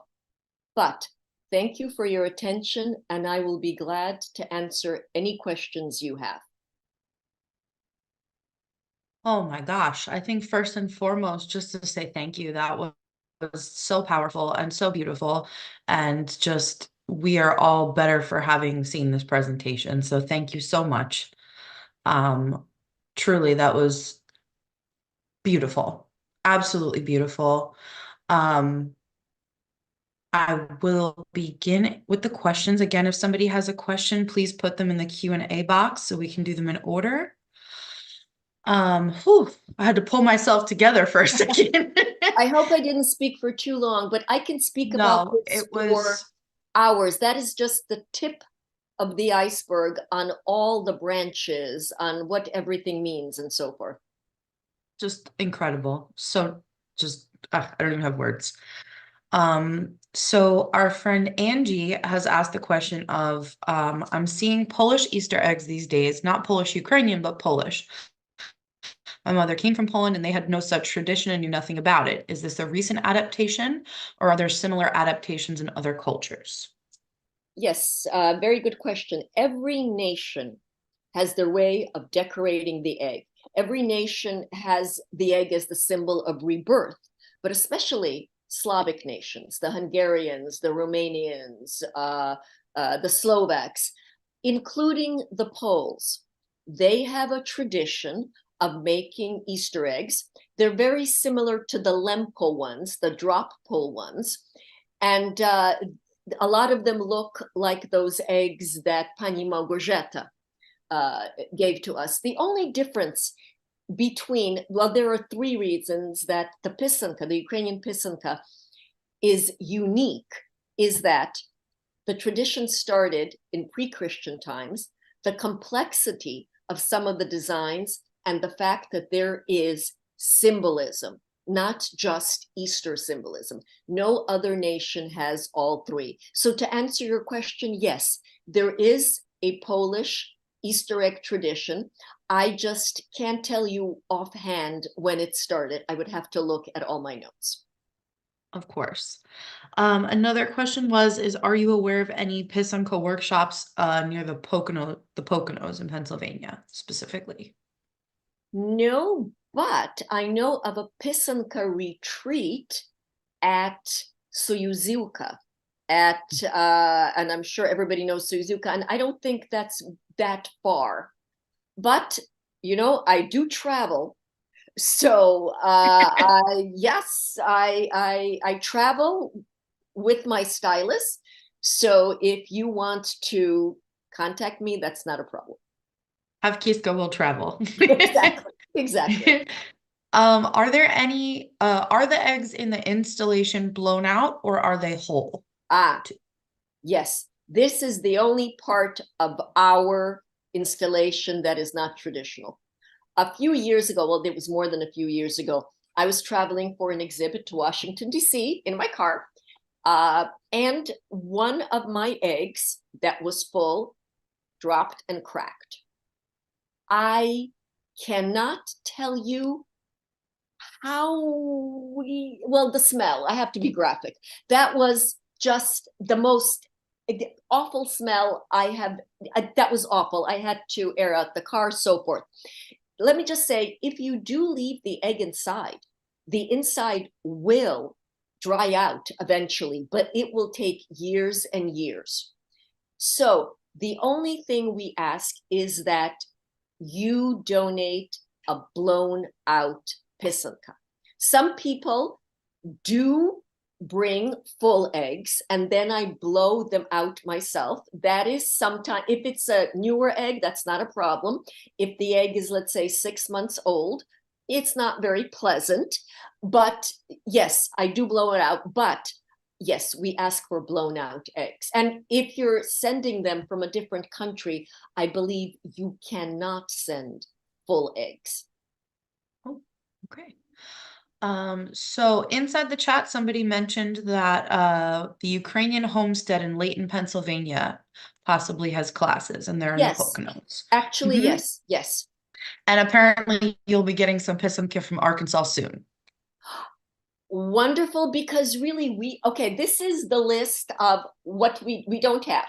But thank you for your attention, and I will be glad to answer any questions you have. Oh my gosh. I think first and foremost, just to say thank you. That was so powerful and so beautiful. And just, we are all better for having seen this presentation. So thank you so much. Truly, that was beautiful. Absolutely beautiful. I will begin with the questions. Again, if somebody has a question, please put them in the Q&A box so we can do them in order. I had to pull myself together for a second. I hope I didn't speak for too long, but I can speak about this for hours. That is just the tip of the iceberg on all the branches, on what everything means and so forth. Just incredible. So just, I don't even have words. So our friend Angie has asked the question of, I'm seeing Polish Easter eggs these days, not Polish Ukrainian, but Polish. My mother came from Poland and they had no such tradition and knew nothing about it. Is this a recent adaptation or are there similar adaptations in other cultures? Yes, very good question. Every nation has their way of decorating the egg. Every nation has the egg as the symbol of rebirth, but especially Slavic nations, the Hungarians, the Romanians, the Slovaks, including the Poles. They have a tradition of making Easter eggs. They're very similar to the Lemko ones, the drop pull ones. And a lot of them look like those eggs that Pani Małgorzata gave to us. The only difference between, well, there are three reasons that the Pysanka, the Ukrainian Pysanka, is unique, is that the tradition started in pre-Christian times, the complexity of some of the designs, and the fact that there is symbolism, not just Easter symbolism. No other nation has all three. So to answer your question, yes, there is a Polish Easter egg tradition. I just can't tell you offhand when it started. I would have to look at all my notes. Of course. Another question was, are you aware of any Pysanka workshops near the Poconos in Pennsylvania specifically? No, but I know of a Pysanka retreat at Soyuzilka, and I'm sure everybody knows Soyuzilka, and I don't think that's that far. But, you know, I do travel. So yes, I travel with my stylist. So if you want to contact me, that's not a problem. Have Kiska will travel. Exactly. Are there any, are the eggs in the installation blown out or are they whole? Yes. This is the only part of our installation that is not traditional. A few years ago, well, it was more than a few years ago, I was traveling for an exhibit to Washington, D.C. in my car. And one of my eggs that was full dropped and cracked. I cannot tell you the smell, I have to be graphic. That was just the most awful smell I have. That was awful. I had to air out the car, so forth. let me just say, if you do leave the egg inside, the inside will dry out eventually, but it will take years and years. So the only thing we ask is that you donate a blown out pysanka. Some people do bring full eggs and then I blow them out myself. That is sometimes, if it's a newer egg, that's not a problem. If the egg is, let's say, 6 months old, it's not very pleasant. But yes, I do blow it out. But yes, we ask for blown out eggs. And if you're sending them from a different country, I believe you cannot send full eggs. Oh, okay. So inside the chat, somebody mentioned that the Ukrainian homestead in Layton, Pennsylvania possibly has classes and they're in the Yes, Poconos. actually, yes. And apparently you'll be getting some pysanky from Arkansas soon. Wonderful, because really this is the list of what we don't have.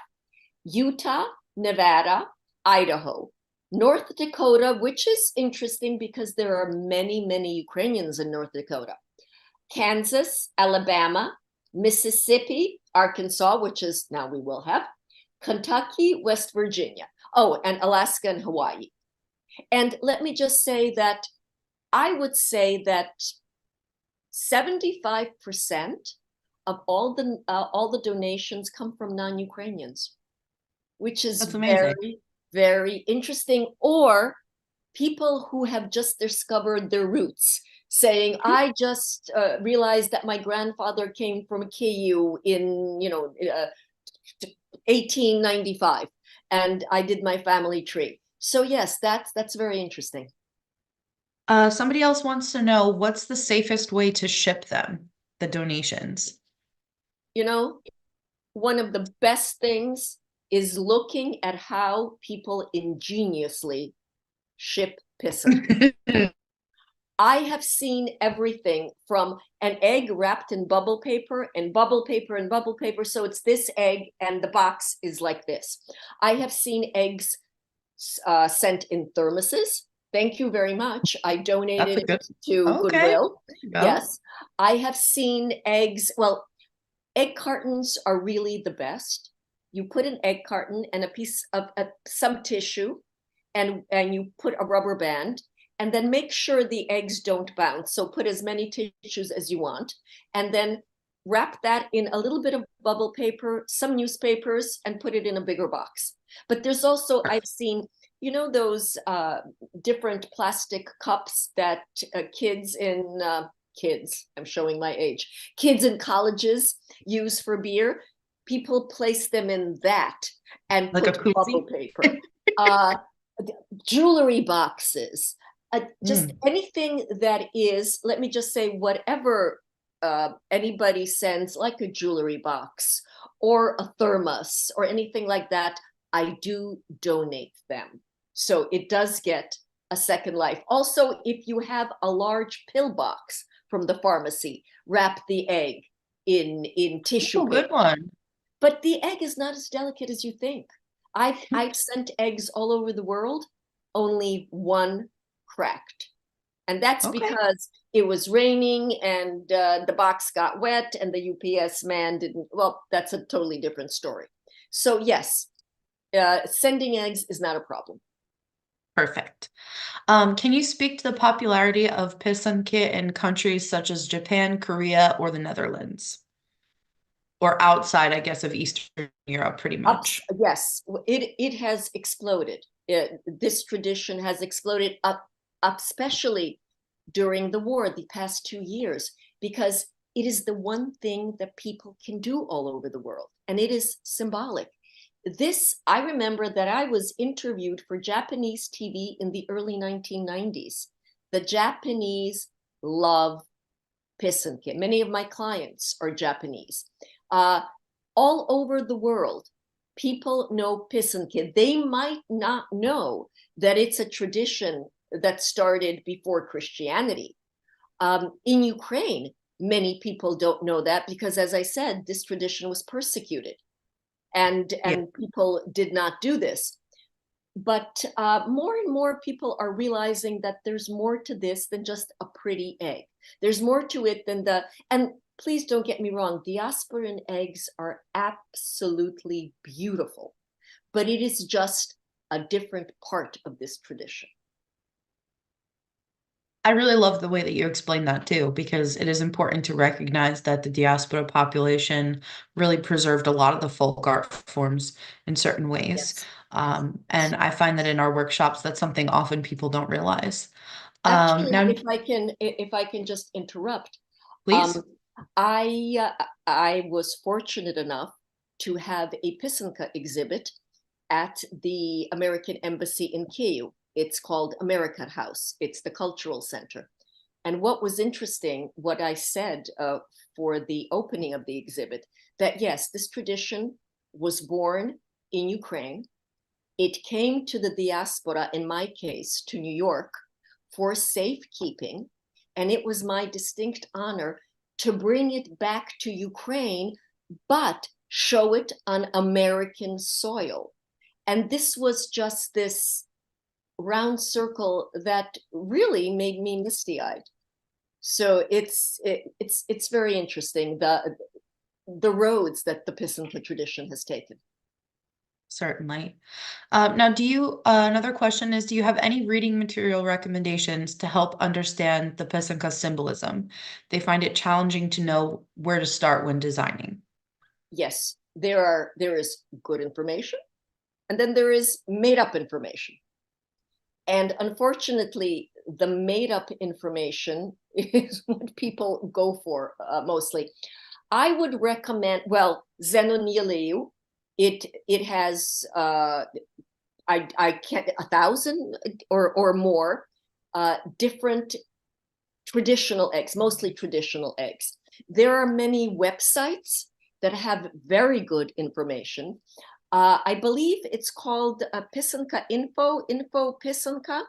Utah, Nevada, Idaho, North Dakota, which is interesting because there are many, many Ukrainians in North Dakota, Kansas, Alabama, Mississippi, Arkansas, which is now we will have, Kentucky, West Virginia, oh, and Alaska and Hawaii. And let me just say that I would say that 75% of all the donations come from non-Ukrainians, which is very, very interesting. Or people who have just discovered their roots, saying, I just realized that my grandfather came from Kyiv in 1895, and I did my family tree. So yes, that's very interesting. Somebody else wants to know, what's the safest way to ship them, the donations? One of the best things is looking at how people ingeniously ship pysanky. I have seen everything from an egg wrapped in bubble paper and bubble paper and bubble paper. So it's this egg and the box is like this. I have seen eggs sent in thermoses. Thank you very much. I donated it to Goodwill. Yes. I have seen eggs. Well, egg cartons are really the best. You put an egg carton and a piece of some tissue and you put a rubber band and then make sure the eggs don't bounce. So put as many tissues as you want and then wrap that in a little bit of bubble paper, some newspapers, and put it in a bigger box. But there's also, I've seen, those different plastic cups that kids, I'm showing my age, kids in colleges use for beer. People place them in that and like put bubble paper. Jewelry boxes, just anything that is, let me just say, whatever anybody sends, like a jewelry box or a thermos or anything like that, I do donate them. So it does get a second life. Also, if you have a large pill box from the pharmacy, wrap the egg in tissue paper. Good one. But the egg is not as delicate as you think. I've sent eggs all over the world, only one cracked. And that's because it was raining and the box got wet and the UPS man didn't, well, that's a totally different story. So yes, sending eggs is not a problem. Perfect. Can you speak to the popularity of pysanky in countries such as Japan, Korea, or the Netherlands? Or outside, I guess, of Eastern Europe, pretty much. Yes, it has exploded. This tradition has exploded up, especially during the war, the past 2 years, because it is the one thing that people can do all over the world, and it is symbolic. I remember that I was interviewed for Japanese TV in the early 1990s. The Japanese love pysanky. Many of my clients are Japanese. All over the world, people know pysanky. They might not know that it's a tradition that started before Christianity. In Ukraine, many people don't know that because, as I said, this tradition was persecuted and people did not do this. but more and more people are realizing that there's more to this than just a pretty egg. There's more to it than and please don't get me wrong, diasporan eggs are absolutely beautiful, but it is just a different part of this tradition. I really love the way that you explain that too, because it is important to recognize that the diaspora population really preserved a lot of the folk art forms in certain ways. Yes. And I find that in our workshops, that's something often people don't realize. Actually, Now, if I can just interrupt, please. I was fortunate enough to have a Pysanka exhibit at the American Embassy in Kyiv. It's called America House. It's the cultural center. And what was interesting, what I said for the opening of the exhibit, that yes, this tradition was born in Ukraine. It came to the diaspora, in my case, to New York for safekeeping. And it was my distinct honor to bring it back to Ukraine, but show it on American soil. And this was just this round circle that really made me misty-eyed. So it's very interesting, the roads that the Pysanka tradition has taken. Certainly. Now, another question is, do you have any reading material recommendations to help understand the Pysanka symbolism? They find it challenging to know where to start when designing. Yes, there is good information, and then there is made up information. And unfortunately, the made up information is what people go for mostly. I would recommend, well, Zenon Yeleyu, it has I can't 1,000 or more different traditional eggs, mostly traditional eggs. There are many websites that have very good information. I believe it's called Pysanka Info Pysanka.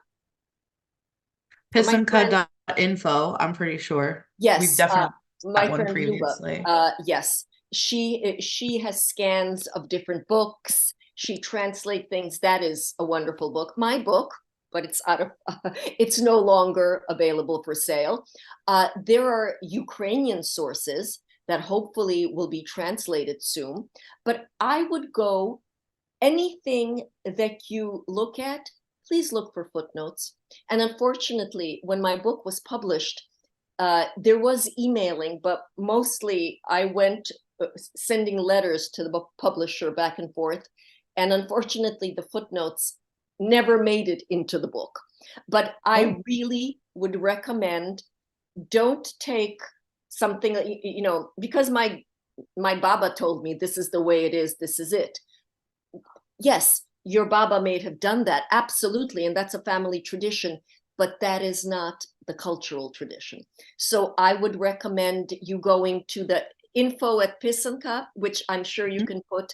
Pysanka.info, I'm pretty sure. We've Yes, definitely my that one friend Luba. previously. Yes, she has scans of different books. She translates things. That is a wonderful book. My book, but it's out of it's no longer available for sale. There are Ukrainian sources that hopefully will be translated soon. But I would go, anything that you look at, please look for footnotes. And unfortunately, when my book was published, there was emailing, but mostly I went sending letters to the book publisher back and forth. And unfortunately, the footnotes never made it into the book. But I really would recommend, don't take something, because my Baba told me this is the way it is, this is it. Yes, your Baba may have done that, absolutely, and that's a family tradition, but that is not the cultural tradition. So I would recommend you going to the info at Pysanka, which I'm sure you can put.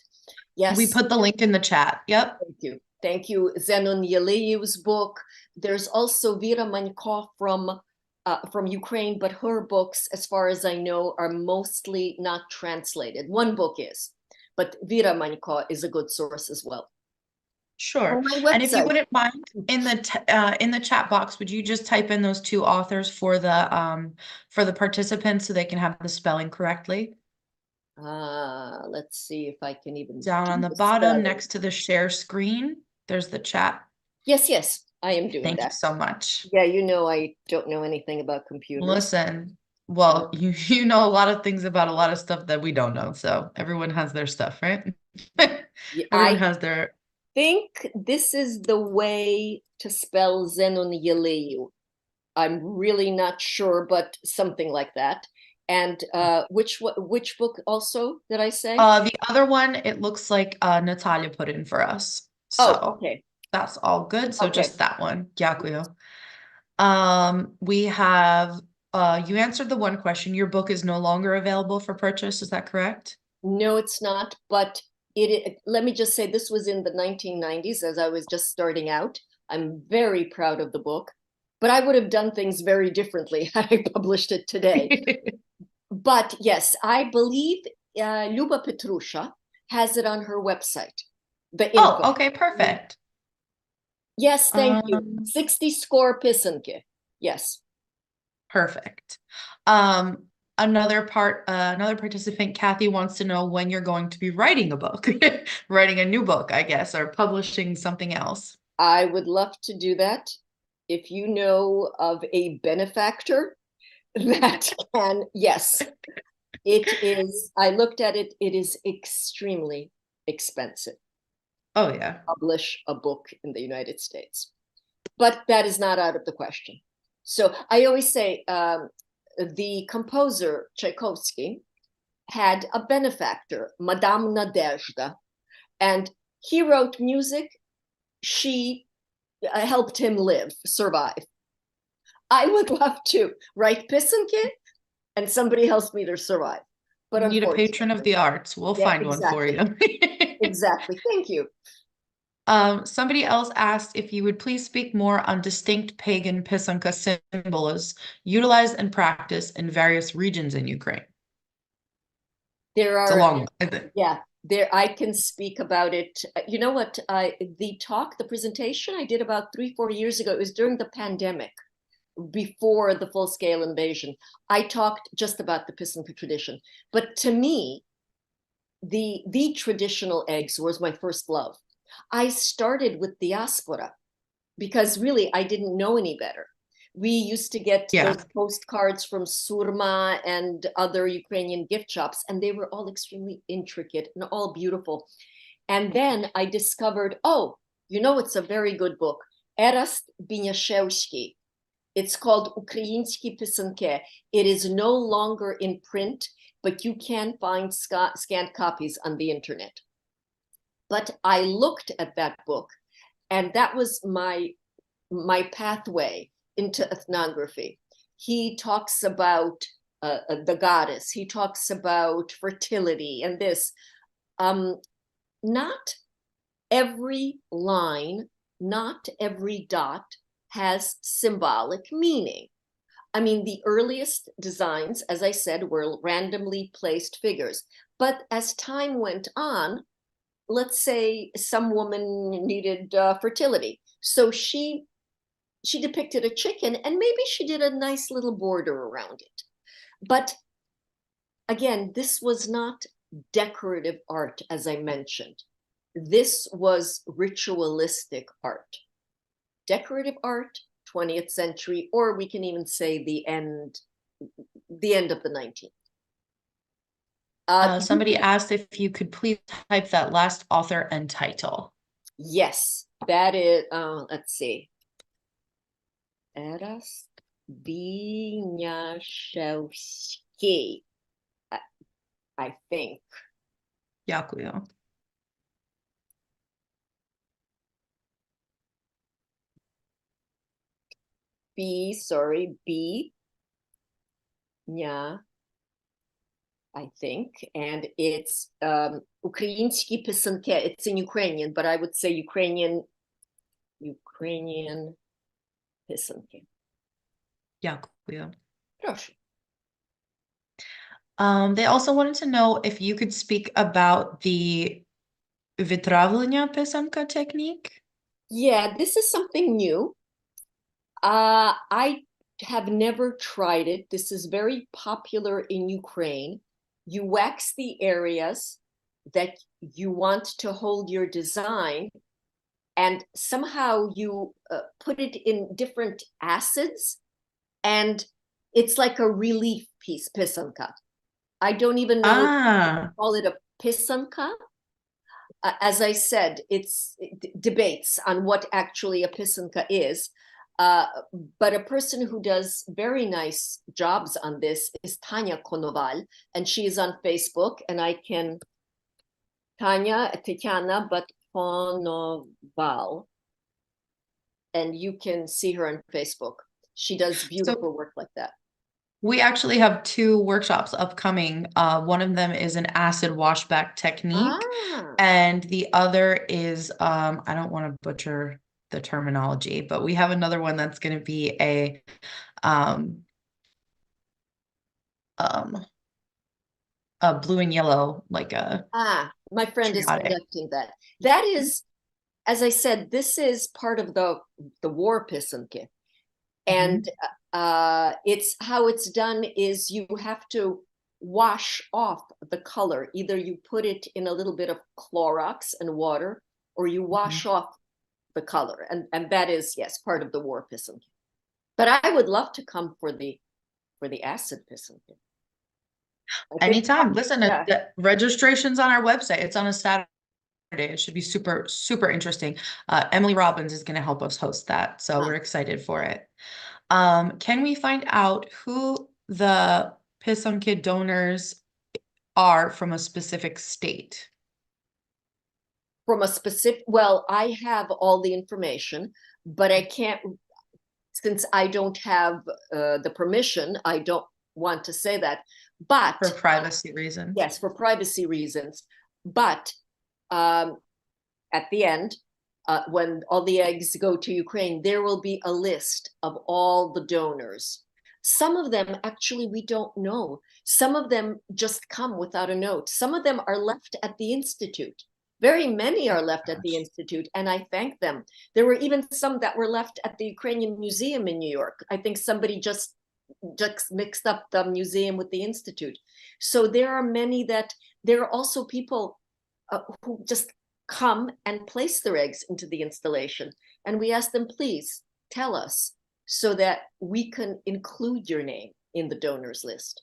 Yes. We put the link in the chat. Yep. Thank you. Thank you. Zenon Yeleyev's book. There's also Vera Manько from Ukraine, but her books, as far as I know, are mostly not translated. One book is, but Vera Manько is a good source as well. Sure. And if you wouldn't mind, in the chat box, would you just type in those two authors for the participants so they can have the spelling correctly? Let's see if I can even down on the bottom next to the share screen. There's the chat. Yes, I am doing that. Thank you so much. Yeah, I don't know anything about computers. Listen, well, you know a lot of things about a lot of stuff that we don't know. So everyone has their stuff, right? Everyone has their. I think this is the way to spell Zenon Yeleyu. I'm really not sure, but something like that. And which book also did I say? The other one, it looks like Natalia put in for us. So okay. That's all good. So Okay. just that one. Дякую. We have you answered the one question. Your book is no longer available for purchase. Is that correct? No, it's not. But let me just say, this was in the 1990s as I was just starting out. I'm very proud of the book, but I would have done things very differently had I published it today. But yes, I believe Luba Petrusha has it on her website. The info. Oh, okay, perfect. Yes, thank you. Um, 60 score Pysanky. Yes. Perfect. Another participant, Kathy, wants to know when you're going to be writing a book, writing a new book, I guess, or publishing something else. I would love to do that. If you know of a benefactor that can, yes, it is. I looked at it, it is extremely expensive Oh, to yeah. publish a book in the United States. But that is not out of the question. So I always say the composer Tchaikovsky had a benefactor, Madame Nadezhda, and he wrote music. She helped him live, survive. I would love to write Pysanky and somebody helps me to survive. But You need a patron of unfortunately, the arts. We'll yeah, find one for exactly. you. Exactly. Thank you. Somebody else asked if you would please speak more on distinct pagan Pysanka symbols utilized and practiced in various regions in Ukraine. There It's a are, long one, I think. yeah, there I can speak about it. You know what? The presentation I did about 3, 4 years ago, it was during the pandemic, before the full-scale invasion. I talked just about the Pysanka tradition. But to me, the traditional eggs was my first love. I started with diaspora because really I didn't know any better. We used to get Yeah. those postcards from Surma and other Ukrainian gift shops, and they were all extremely intricate and all beautiful. And then I discovered, oh, you know, it's a very good book. Erast Binyashevsky. It's called Ukrainsky Pysanke. It is no longer in print, but you can find scanned copies on the internet. But I looked at that book, and that was my pathway into ethnography. He talks about the goddess. He talks about fertility and this. Not every line, not every dot has symbolic meaning. I mean, the earliest designs, as I said, were randomly placed figures. But as time went on, let's say some woman needed fertility. So she depicted a chicken and maybe she did a nice little border around it. But again, this was not decorative art, as I mentioned. This was ritualistic art. Decorative art, 20th century, or we can even say the end of the 19th. Somebody asked if you could please type that last author and title. Yes, that is, let's see. Eras Binyashevsky, I think. Дякую. B, Nya, I think, and it's Ukrainsky Pysanke. It's in Ukrainian, but I would say Ukrainian Pysanke. Дякую. Proszę. They also wanted to know if you could speak about the витравлення писанка technique. Yeah, this is something new. I have never tried it. This is very popular in Ukraine. You wax the areas that you want to hold your design, and somehow you put it in different acids, and it's like a relief piece, pysanka. I don't even know if you call it a pysanka. As I said, it's debates on what actually a pysanka is. But a person who does very nice jobs on this is Tanya Konoval, and she is on Facebook, and I can, Tatiana, but Konoval, and you can see her on Facebook. She does beautiful work like that. We actually have two workshops upcoming. One of them is an acid washback technique, and the other is, I don't want to butcher the terminology, but we have another one that's going to be a blue and yellow, like a my friend is patriotic. conducting that. That is, as I said, this is part of the war pysanky. And it's how it's done is you have to wash off the color. Either you put it in a little bit of Clorox and water, or you wash off the color. And that is, yes, part of the war pysanky. But I would love to come for the acid pysanky. Anytime. Listen, the registration's on our website. It's on a Saturday. It should be super, super interesting. Emily Robbins is going to help us host that. So we're excited for it. Can we find out who the pysanky donors are from a specific state? From a specific, well, I have all the information, but I can't, since I don't have the permission, I don't want to say that. But for privacy reasons. Yes, for privacy reasons. But at the end, when all the eggs go to Ukraine, there will be a list of all the donors. Some of them, actually, we don't know. Some of them just come without a note. Some of them are left at the Institute. Very many are left at the Institute, and I thank them. There were even some that were left at the Ukrainian Museum in New York. I think somebody just mixed up the museum with the Institute. So there are many that, there are also people who just come and place their eggs into the installation. And we ask them, please tell us so that we can include your name in the donors list.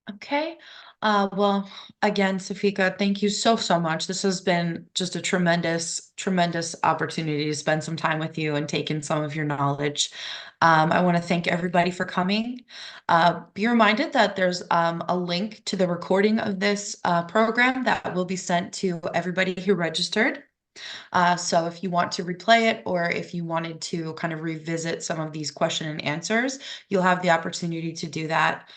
Okay. Well, again, Sofika, thank you so, so much. This has been just a tremendous, tremendous opportunity to spend some time with you and take in some of your knowledge. I want to thank everybody for coming. Be reminded that there's a link to the recording of this program that will be sent to everybody who registered. So if you want to replay it, or if you wanted to kind of revisit some of these question and answers, you'll have the opportunity to do that.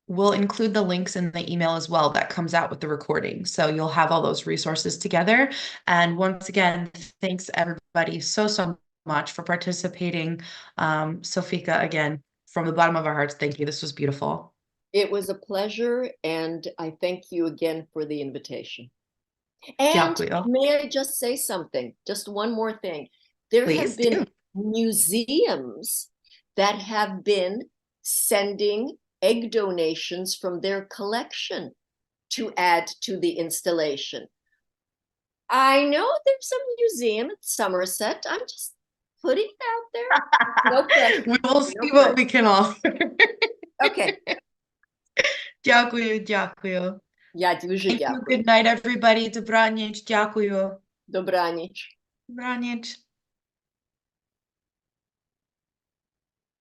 We'll include the links in the email as well that comes out with the recording. So you'll have all those resources together. And once again, thanks everybody so, so much for participating. Sofika, again, from the bottom of our hearts, thank you. This was beautiful. It was a pleasure, and I thank you again for the invitation. And may I just say something, just one more thing. There have been museums that have been sending egg donations from their collection to add to the installation. I know there's a museum at Somerset. I'm just putting it out there. No pressure. We will see what we can offer. Okay. Дякую, дякую. Я дуже дякую. Good night, everybody. Добраніч, дякую. Добраніч. Добраніч.